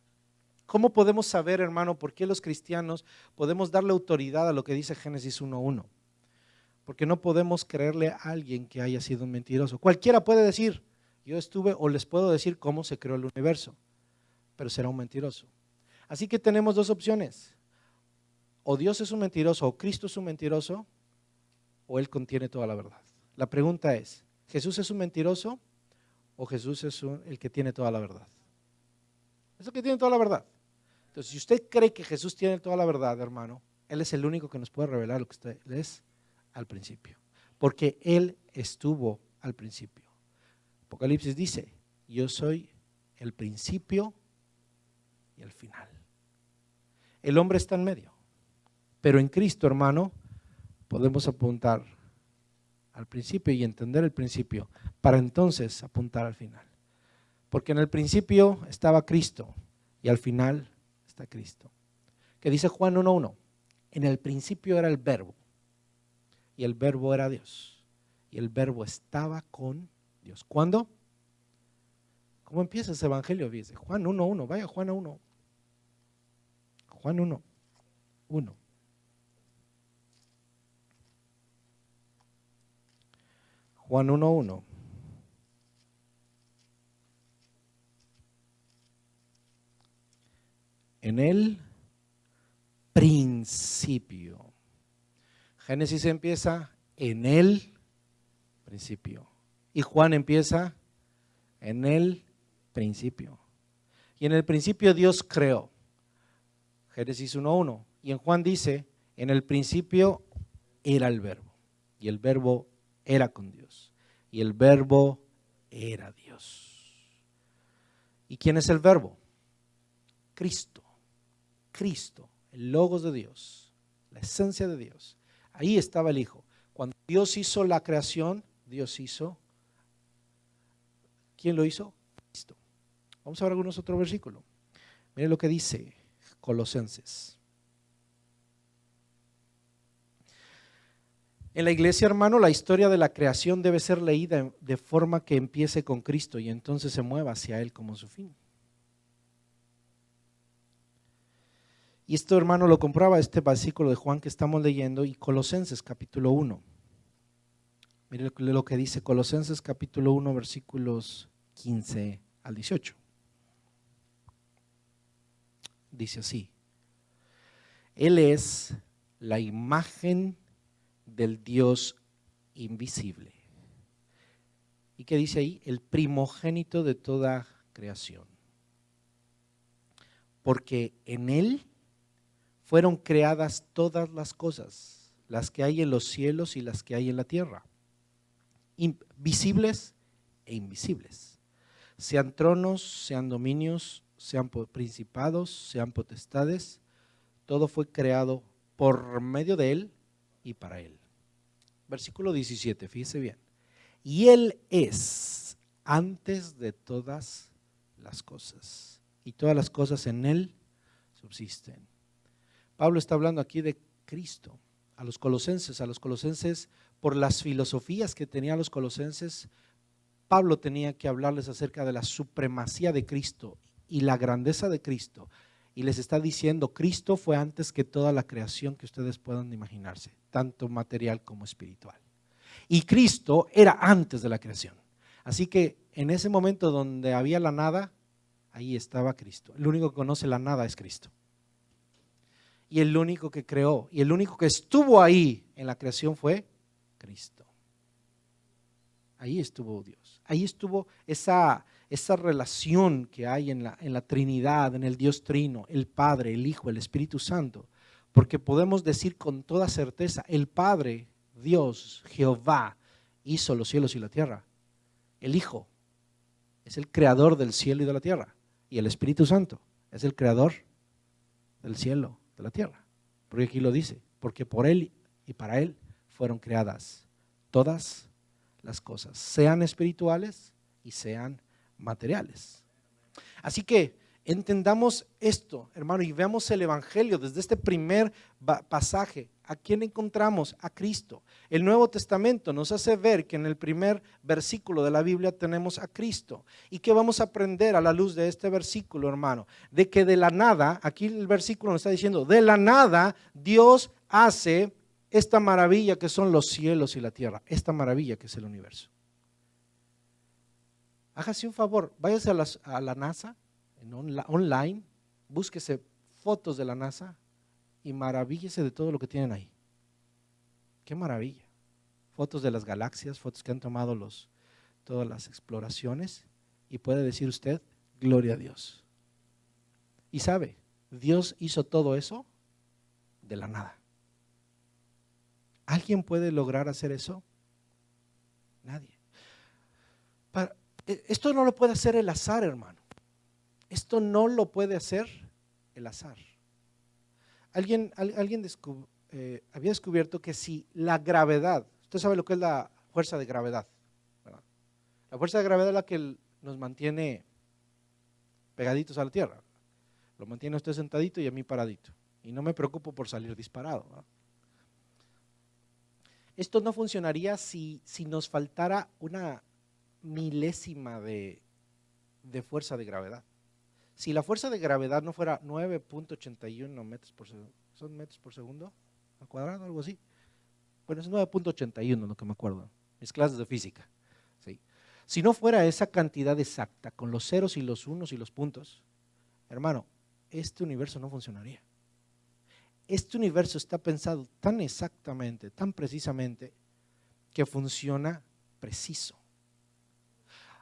¿Cómo podemos saber, hermano, por qué los cristianos podemos darle autoridad a lo que dice Génesis 1:1? Porque no podemos creerle a alguien que haya sido un mentiroso. Cualquiera puede decir, yo estuve, o les puedo decir cómo se creó el universo, pero será un mentiroso. Así que tenemos dos opciones. O Dios es un mentiroso, o Cristo es un mentiroso, o Él contiene toda la verdad. La pregunta es, ¿Jesús es un mentiroso o Jesús es el que tiene toda la verdad? Es el que tiene toda la verdad. Entonces, si usted cree que Jesús tiene toda la verdad, hermano, Él es el único que nos puede revelar lo que usted es al principio. Porque Él estuvo al principio. Apocalipsis dice, yo soy el principio y el final. El hombre está en medio. Pero en Cristo, hermano, podemos apuntar al principio y entender el principio para entonces apuntar al final. Porque en el principio estaba Cristo y al final está Cristo. Que dice Juan 1:1, en el principio era el verbo y el verbo era Dios y el verbo estaba con Dios. ¿Cuándo? ¿Cómo empieza ese evangelio? Dice Juan 1:1, vaya Juan 1. Juan 1:1. Juan 1:1. En el principio. Génesis empieza en el principio. Y Juan empieza en el principio. Y en el principio Dios creó. Génesis 1:1. Y en Juan dice, en el principio era el verbo. Y el verbo era con Dios. Y el verbo era Dios. ¿Y quién es el verbo? Cristo. Cristo, el logos de Dios, la esencia de Dios. Ahí estaba el Hijo. Cuando Dios hizo la creación, Dios hizo. ¿Quién lo hizo? Cristo. Vamos a ver algunos otros versículos. Miren lo que dice Colosenses. En la iglesia, hermano, la historia de la creación debe ser leída de forma que empiece con Cristo y entonces se mueva hacia Él como su fin. Y esto, hermano, lo comprueba este versículo de Juan que estamos leyendo y Colosenses capítulo 1. Mire lo que dice Colosenses capítulo 1, versículos 15 al 18. Dice así: Él es la imagen del Dios invisible. ¿Y qué dice ahí? El primogénito de toda creación. Porque en Él fueron creadas todas las cosas, las que hay en los cielos y las que hay en la tierra, visibles e invisibles. Sean tronos, sean dominios, sean principados, sean potestades, todo fue creado por medio de Él y para Él. Versículo 17, fíjese bien. Y Él es antes de todas las cosas, y todas las cosas en Él subsisten. Pablo está hablando aquí de Cristo. A los colosenses, por las filosofías que tenían los colosenses, Pablo tenía que hablarles acerca de la supremacía de Cristo y la grandeza de Cristo. Y les está diciendo, Cristo fue antes que toda la creación que ustedes puedan imaginarse, tanto material como espiritual. Y Cristo era antes de la creación. Así que en ese momento donde había la nada, ahí estaba Cristo. El único que conoce la nada es Cristo. Y el único que creó, y el único que estuvo ahí en la creación fue Cristo. Ahí estuvo Dios. Ahí estuvo esa relación que hay en la Trinidad, en el Dios Trino, el Padre, el Hijo, el Espíritu Santo. Porque podemos decir con toda certeza, el Padre, Dios, Jehová, hizo los cielos y la tierra. El Hijo es el creador del cielo y de la tierra. Y el Espíritu Santo es el creador del cielo, de la tierra. Porque aquí lo dice, porque por Él y para Él fueron creadas todas las cosas, sean espirituales y sean materiales. Así que entendamos esto, hermano, y veamos el evangelio desde este primer pasaje. ¿A quién encontramos? A Cristo. El Nuevo Testamento nos hace ver que en el primer versículo de la Biblia tenemos a Cristo. ¿Y qué vamos a aprender a la luz de este versículo, hermano? De que de la nada, aquí el versículo nos está diciendo, de la nada Dios hace esta maravilla que son los cielos y la tierra, esta maravilla que es el universo. Hágase un favor, váyase a la NASA, online, búsquese fotos de la NASA y maravíllese de todo lo que tienen ahí. Qué maravilla. Fotos de las galaxias, fotos que han tomado todas las exploraciones, y puede decir usted, gloria a Dios. Y sabe, Dios hizo todo eso de la nada. ¿Alguien puede lograr hacer eso? Nadie. Esto no lo puede hacer el azar, hermano. Esto no lo puede hacer el azar. Alguien había descubierto que si la gravedad, usted sabe lo que es la fuerza de gravedad, ¿verdad? La fuerza de gravedad es la que nos mantiene pegaditos a la tierra. Lo mantiene usted sentadito y a mí paradito. Y no me preocupo por salir disparado, ¿verdad? Esto no funcionaría si nos faltara una milésima de fuerza de gravedad. Si la fuerza de gravedad no fuera 9.81 metros por segundo, ¿son metros por segundo al cuadrado, algo así? Bueno, es 9.81 lo que me acuerdo, mis clases de física. ¿Sí? Si no fuera esa cantidad exacta, con los ceros y los unos y los puntos, hermano, este universo no funcionaría. Este universo está pensado tan exactamente, tan precisamente, que funciona preciso.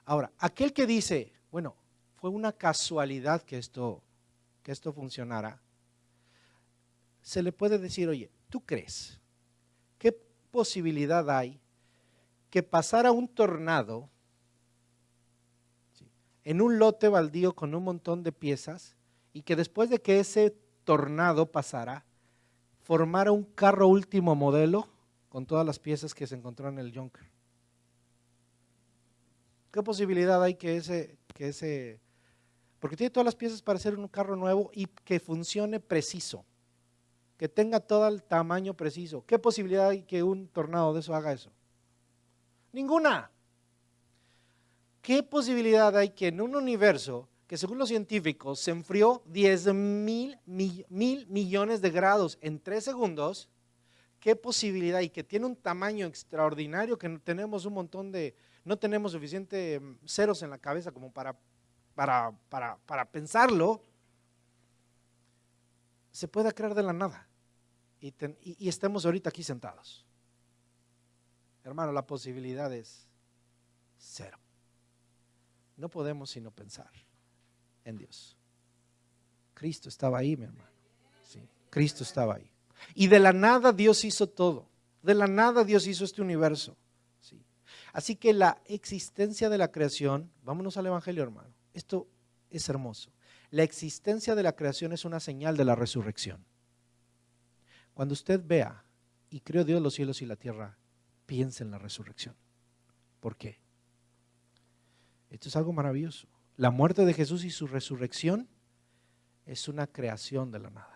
Ahora, aquel que dice, bueno, fue una casualidad que esto funcionara, se le puede decir, oye, ¿tú crees? ¿Qué posibilidad hay que pasara un tornado en un lote baldío con un montón de piezas y que después de que ese tornado pasara, formara un carro último modelo con todas las piezas que se encontraron en el Junker? ¿Qué posibilidad hay que ese, porque tiene todas las piezas para hacer un carro nuevo y que funcione preciso, que tenga todo el tamaño preciso? ¿Qué posibilidad hay que un tornado de eso haga eso? Ninguna. ¿Qué posibilidad hay que en un universo que según los científicos se enfrió 10,000 millones de grados en 3 segundos, qué posibilidad hay que tiene un tamaño extraordinario, que tenemos un montón no tenemos suficiente ceros en la cabeza como para pensarlo, se puede crear de la nada y estemos ahorita aquí sentados? Hermano, la posibilidad es cero. No podemos sino pensar en Dios. Cristo estaba ahí, mi hermano. Sí, Cristo estaba ahí. Y de la nada Dios hizo todo. De la nada Dios hizo este universo. Sí. Así que la existencia de la creación, vámonos al Evangelio, hermano. Esto es hermoso. La existencia de la creación es una señal de la resurrección. Cuando usted vea y creó Dios los cielos y la tierra, piense en la resurrección. ¿Por qué? Esto es algo maravilloso. La muerte de Jesús y su resurrección es una creación de la nada.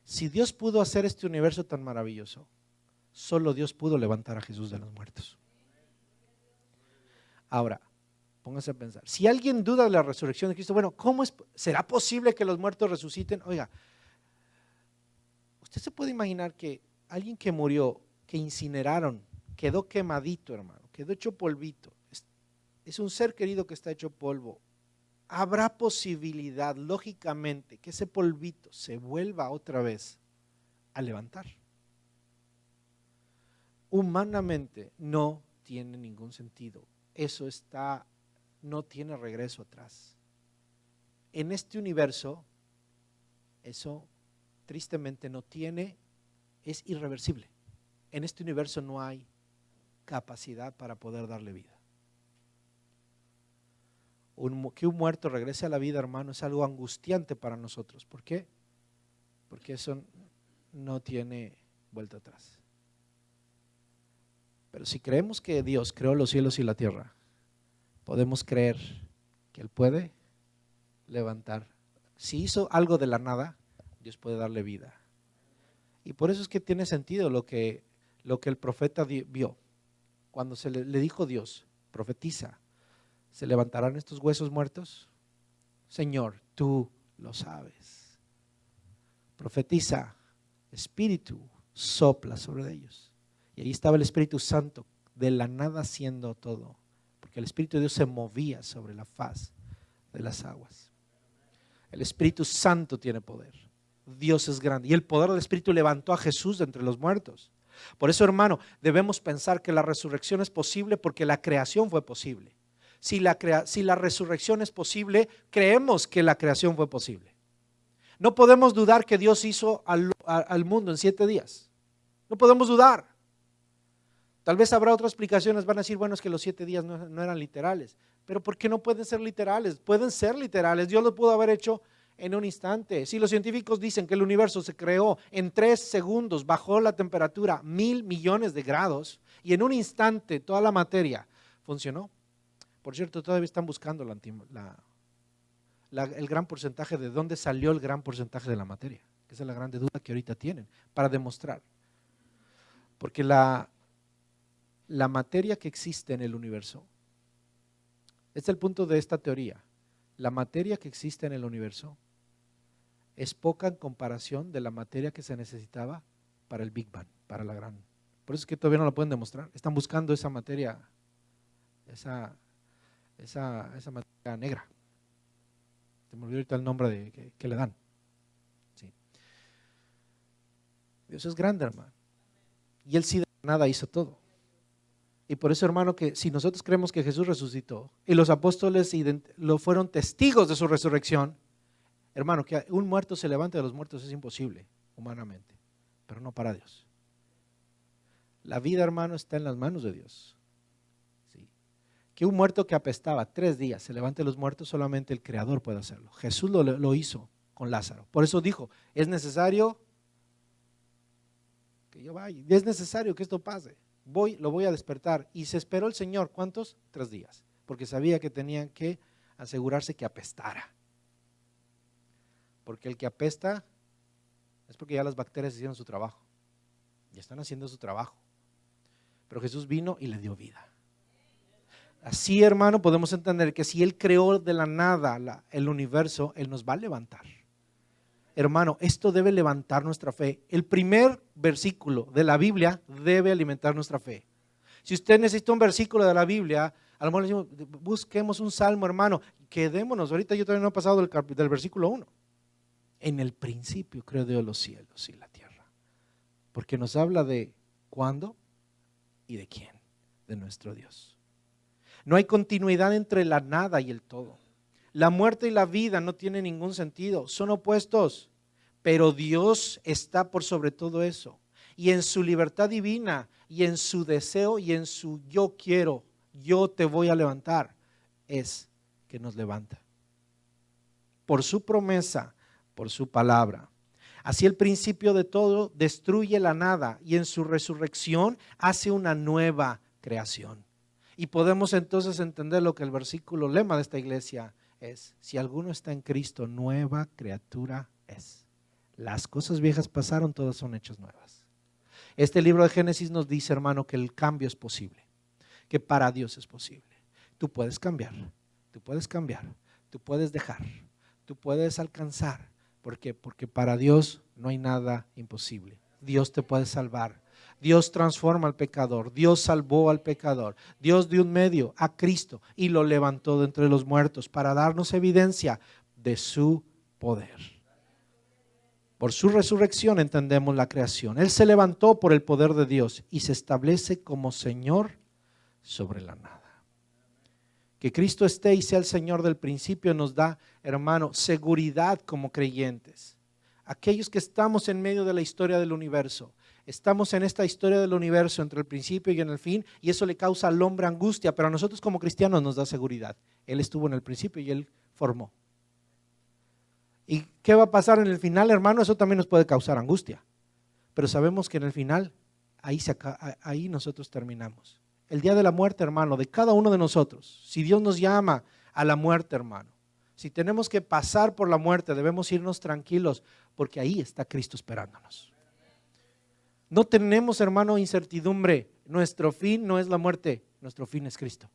Si Dios pudo hacer este universo tan maravilloso, solo Dios pudo levantar a Jesús de los muertos. Ahora, póngase a pensar, si alguien duda de la resurrección de Cristo, bueno, ¿será posible que los muertos resuciten? Oiga, usted se puede imaginar que alguien que murió, que incineraron, quedó quemadito, hermano, quedó hecho polvito, es un ser querido que está hecho polvo. ¿Habrá posibilidad, lógicamente, que ese polvito se vuelva otra vez a levantar? Humanamente no tiene ningún sentido. Eso no tiene regreso atrás. En este universo, eso tristemente es irreversible. En este universo no hay capacidad para poder darle vida. Que un muerto regrese a la vida, hermano, es algo angustiante para nosotros. ¿Por qué? Porque eso no tiene vuelta atrás. Pero si creemos que Dios creó los cielos y la tierra, podemos creer que Él puede levantar. Si hizo algo de la nada, Dios puede darle vida. Y por eso es que tiene sentido lo que el profeta vio. Cuando le dijo Dios, profetiza, ¿se levantarán estos huesos muertos? Señor, tú lo sabes. Profetiza, Espíritu sopla sobre ellos. Y ahí estaba el Espíritu Santo, de la nada haciendo todo, porque el Espíritu de Dios se movía sobre la faz de las aguas. El Espíritu Santo tiene poder. Dios es grande. Y el poder del Espíritu levantó a Jesús de entre los muertos. Por eso, hermano, debemos pensar que la resurrección es posible porque la creación fue posible. Si la resurrección es posible, creemos que la creación fue posible. No podemos dudar que Dios hizo al mundo en 7 días. No podemos dudar. Tal vez habrá otras explicaciones, van a decir, bueno, es que los 7 días no eran literales. Pero ¿por qué no pueden ser literales? Pueden ser literales. Dios lo pudo haber hecho en un instante. Si los científicos dicen que el universo se creó en 3 segundos, bajó la temperatura 1,000 millones de grados y en un instante toda la materia funcionó. Por cierto, todavía están buscando el gran porcentaje de dónde salió el gran porcentaje de la materia. Esa es la gran duda que ahorita tienen para demostrar. Porque la materia que existe en el universo, este es el punto de esta teoría, la materia que existe en el universo es poca en comparación de la materia que se necesitaba para el Big Bang, para la gran. Por eso es que todavía no lo pueden demostrar. Están buscando esa materia, esa materia negra. Se me olvidó ahorita el nombre que le dan. Sí. Dios es grande, hermano. Y Él sí de nada hizo todo. Y por eso, hermano, que si nosotros creemos que Jesús resucitó y los apóstoles lo fueron testigos de su resurrección, hermano, que un muerto se levante de los muertos es imposible humanamente, pero no para Dios. La vida, hermano, está en las manos de Dios. ¿Sí? Que un muerto que apestaba 3 días se levante de los muertos, solamente el Creador puede hacerlo. Jesús lo hizo con Lázaro. Por eso dijo, es necesario que yo vaya, es necesario que esto pase. Lo voy a despertar. Y se esperó el Señor, ¿cuántos? 3 días, porque sabía que tenían que asegurarse que apestara. Porque el que apesta es porque ya las bacterias hicieron su trabajo. Ya están haciendo su trabajo. Pero Jesús vino y le dio vida. Así, hermano, podemos entender que si Él creó de la nada el universo, Él nos va a levantar. Hermano, esto debe levantar nuestra fe. El primer versículo de la Biblia debe alimentar nuestra fe. Si usted necesita un versículo de la Biblia, a lo mejor le decimos, busquemos un salmo, hermano, quedémonos. Ahorita yo todavía no he pasado del versículo 1. En el principio creó Dios los cielos y la tierra. Porque nos habla de cuándo y de quién, de nuestro Dios. No hay continuidad entre la nada y el todo. La muerte y la vida no tienen ningún sentido, son opuestos, pero Dios está por sobre todo eso. Y en su libertad divina, y en su deseo, y en su yo quiero, yo te voy a levantar, es que nos levanta. Por su promesa, por su palabra. Así el principio de todo destruye la nada y en su resurrección hace una nueva creación. Y podemos entonces entender lo que el versículo lema de esta iglesia es: si alguno está en Cristo, nueva criatura es. Las cosas viejas pasaron, todas son hechas nuevas. Este libro de Génesis nos dice, hermano, que el cambio es posible, que para Dios es posible. Tú puedes cambiar, tú puedes cambiar, tú puedes dejar, tú puedes alcanzar. ¿Por qué? Porque para Dios no hay nada imposible. Dios te puede salvar. Dios transforma al pecador, Dios salvó al pecador, Dios dio un medio a Cristo y lo levantó de entre los muertos para darnos evidencia de su poder. Por su resurrección entendemos la creación. Él se levantó por el poder de Dios y se establece como Señor sobre la nada. Que Cristo esté y sea el Señor del principio nos da, hermano, seguridad como creyentes. Aquellos que estamos en medio de la historia del universo, estamos en esta historia del universo entre el principio y en el fin, y eso le causa al hombre angustia, pero a nosotros como cristianos nos da seguridad. Él estuvo en el principio y Él formó. ¿Y qué va a pasar en el final, hermano? Eso también nos puede causar angustia, pero sabemos que en el final, ahí nosotros terminamos. El día de la muerte, hermano, de cada uno de nosotros, si Dios nos llama a la muerte, hermano, si tenemos que pasar por la muerte, debemos irnos tranquilos, porque ahí está Cristo esperándonos. No tenemos, hermano, incertidumbre. Nuestro fin no es la muerte, nuestro fin es Cristo.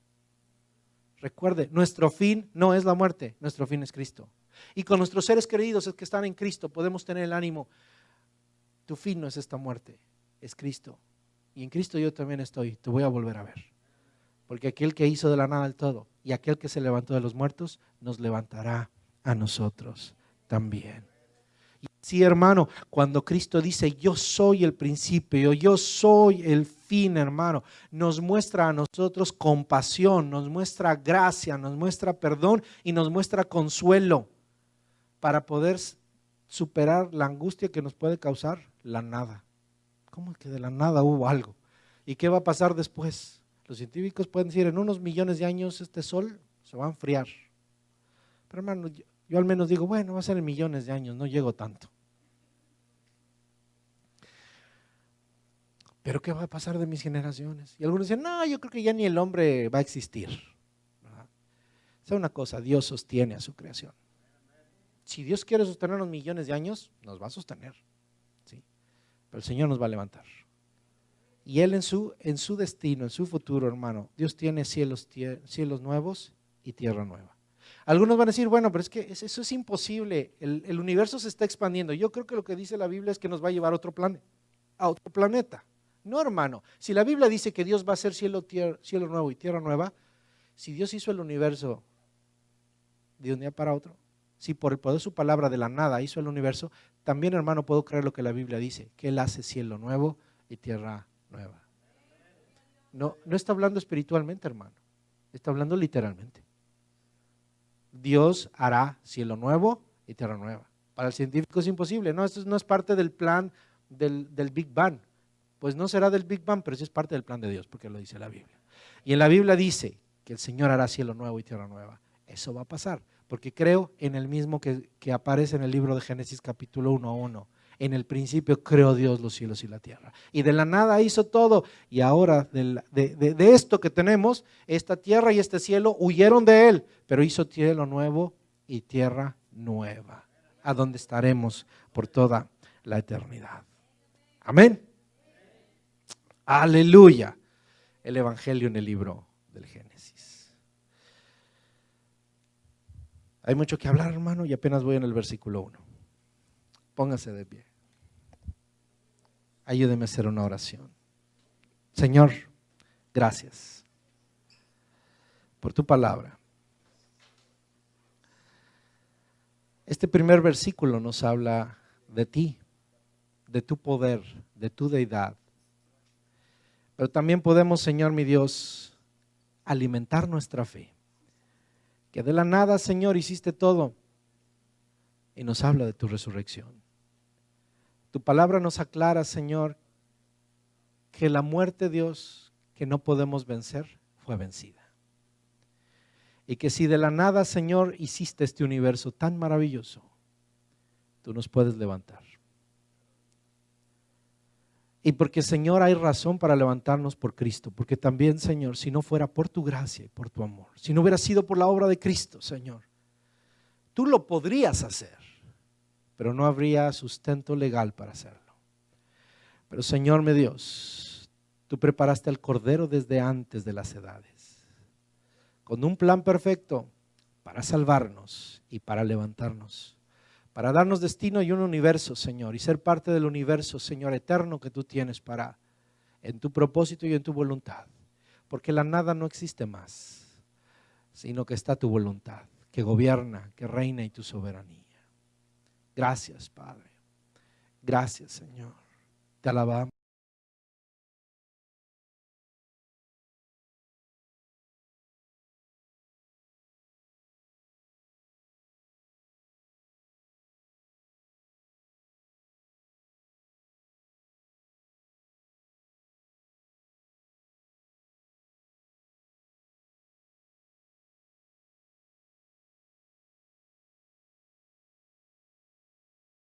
Recuerde, nuestro fin no es la muerte, nuestro fin es Cristo. Y con nuestros seres queridos que están en Cristo podemos tener el ánimo. Tu fin no es esta muerte, es Cristo. Y en Cristo yo también estoy, te voy a volver a ver. Porque aquel que hizo de la nada el todo y aquel que se levantó de los muertos, nos levantará a nosotros también. Y sí, hermano, cuando Cristo dice, yo soy el principio, yo soy el fin, hermano, nos muestra a nosotros compasión, nos muestra gracia, nos muestra perdón y nos muestra consuelo para poder superar la angustia que nos puede causar la nada. ¿Cómo es que de la nada hubo algo? ¿Y qué va a pasar después? Los científicos pueden decir, en unos millones de años este sol se va a enfriar. Pero hermano, yo al menos digo, bueno, va a ser en millones de años, no llego tanto. Pero ¿qué va a pasar de mis generaciones? Y algunos dicen, no, yo creo que ya ni el hombre va a existir. ¿Verdad? ¿Sabe una cosa? Dios sostiene a su creación. Si Dios quiere sostenernos millones de años, nos va a sostener. ¿Sí? Pero el Señor nos va a levantar. Y Él en su destino, en su futuro, hermano, Dios tiene cielos nuevos y tierra nueva. Algunos van a decir, bueno, pero es que eso es imposible, el universo se está expandiendo. Yo creo que lo que dice la Biblia es que nos va a llevar a otro planeta. No, hermano, si la Biblia dice que Dios va a hacer cielo nuevo y tierra nueva, si Dios hizo el universo de un día para otro, si por el poder de su palabra de la nada hizo el universo, también, hermano, puedo creer lo que la Biblia dice, que Él hace cielo nuevo y tierra nueva. No está hablando espiritualmente, hermano, está hablando literalmente. Dios hará cielo nuevo y tierra nueva. Para el científico es imposible, no, esto no es parte del plan del Big Bang. Pues no será del Big Bang, pero sí es parte del plan de Dios, porque lo dice la Biblia. Y en la Biblia dice que el Señor hará cielo nuevo y tierra nueva. Eso va a pasar, porque creo en el mismo que aparece en el libro de Génesis capítulo 1:1. En el principio creó Dios los cielos y la tierra. Y de la nada hizo todo. Y ahora de esto que tenemos, esta tierra y este cielo huyeron de Él, pero hizo cielo nuevo y tierra nueva, a donde estaremos por toda la eternidad. Amén. Aleluya. El Evangelio en el libro del Génesis. Hay mucho que hablar, hermano, y apenas voy en el versículo 1. Póngase de pie. Ayúdeme a hacer una oración. Señor, gracias por tu palabra. Este primer versículo nos habla de ti, de tu poder, de tu deidad. Pero también podemos, Señor mi Dios, alimentar nuestra fe. Que de la nada, Señor, hiciste todo y nos habla de tu resurrección. Tu palabra nos aclara, Señor, que la muerte, Dios, que no podemos vencer, fue vencida. Y que si de la nada, Señor, hiciste este universo tan maravilloso, tú nos puedes levantar. Y porque, Señor, hay razón para levantarnos por Cristo, porque también, Señor, si no fuera por tu gracia y por tu amor, si no hubiera sido por la obra de Cristo, Señor, tú lo podrías hacer, pero no habría sustento legal para hacerlo. Pero, Señor, mi Dios, tú preparaste al Cordero desde antes de las edades, con un plan perfecto para salvarnos y para levantarnos, para darnos destino y un universo, Señor, y ser parte del universo, Señor, eterno que tú tienes en tu propósito y en tu voluntad. Porque la nada no existe más, sino que está tu voluntad, que gobierna, que reina y tu soberanía. Gracias, Padre. Gracias, Señor. Te alabamos.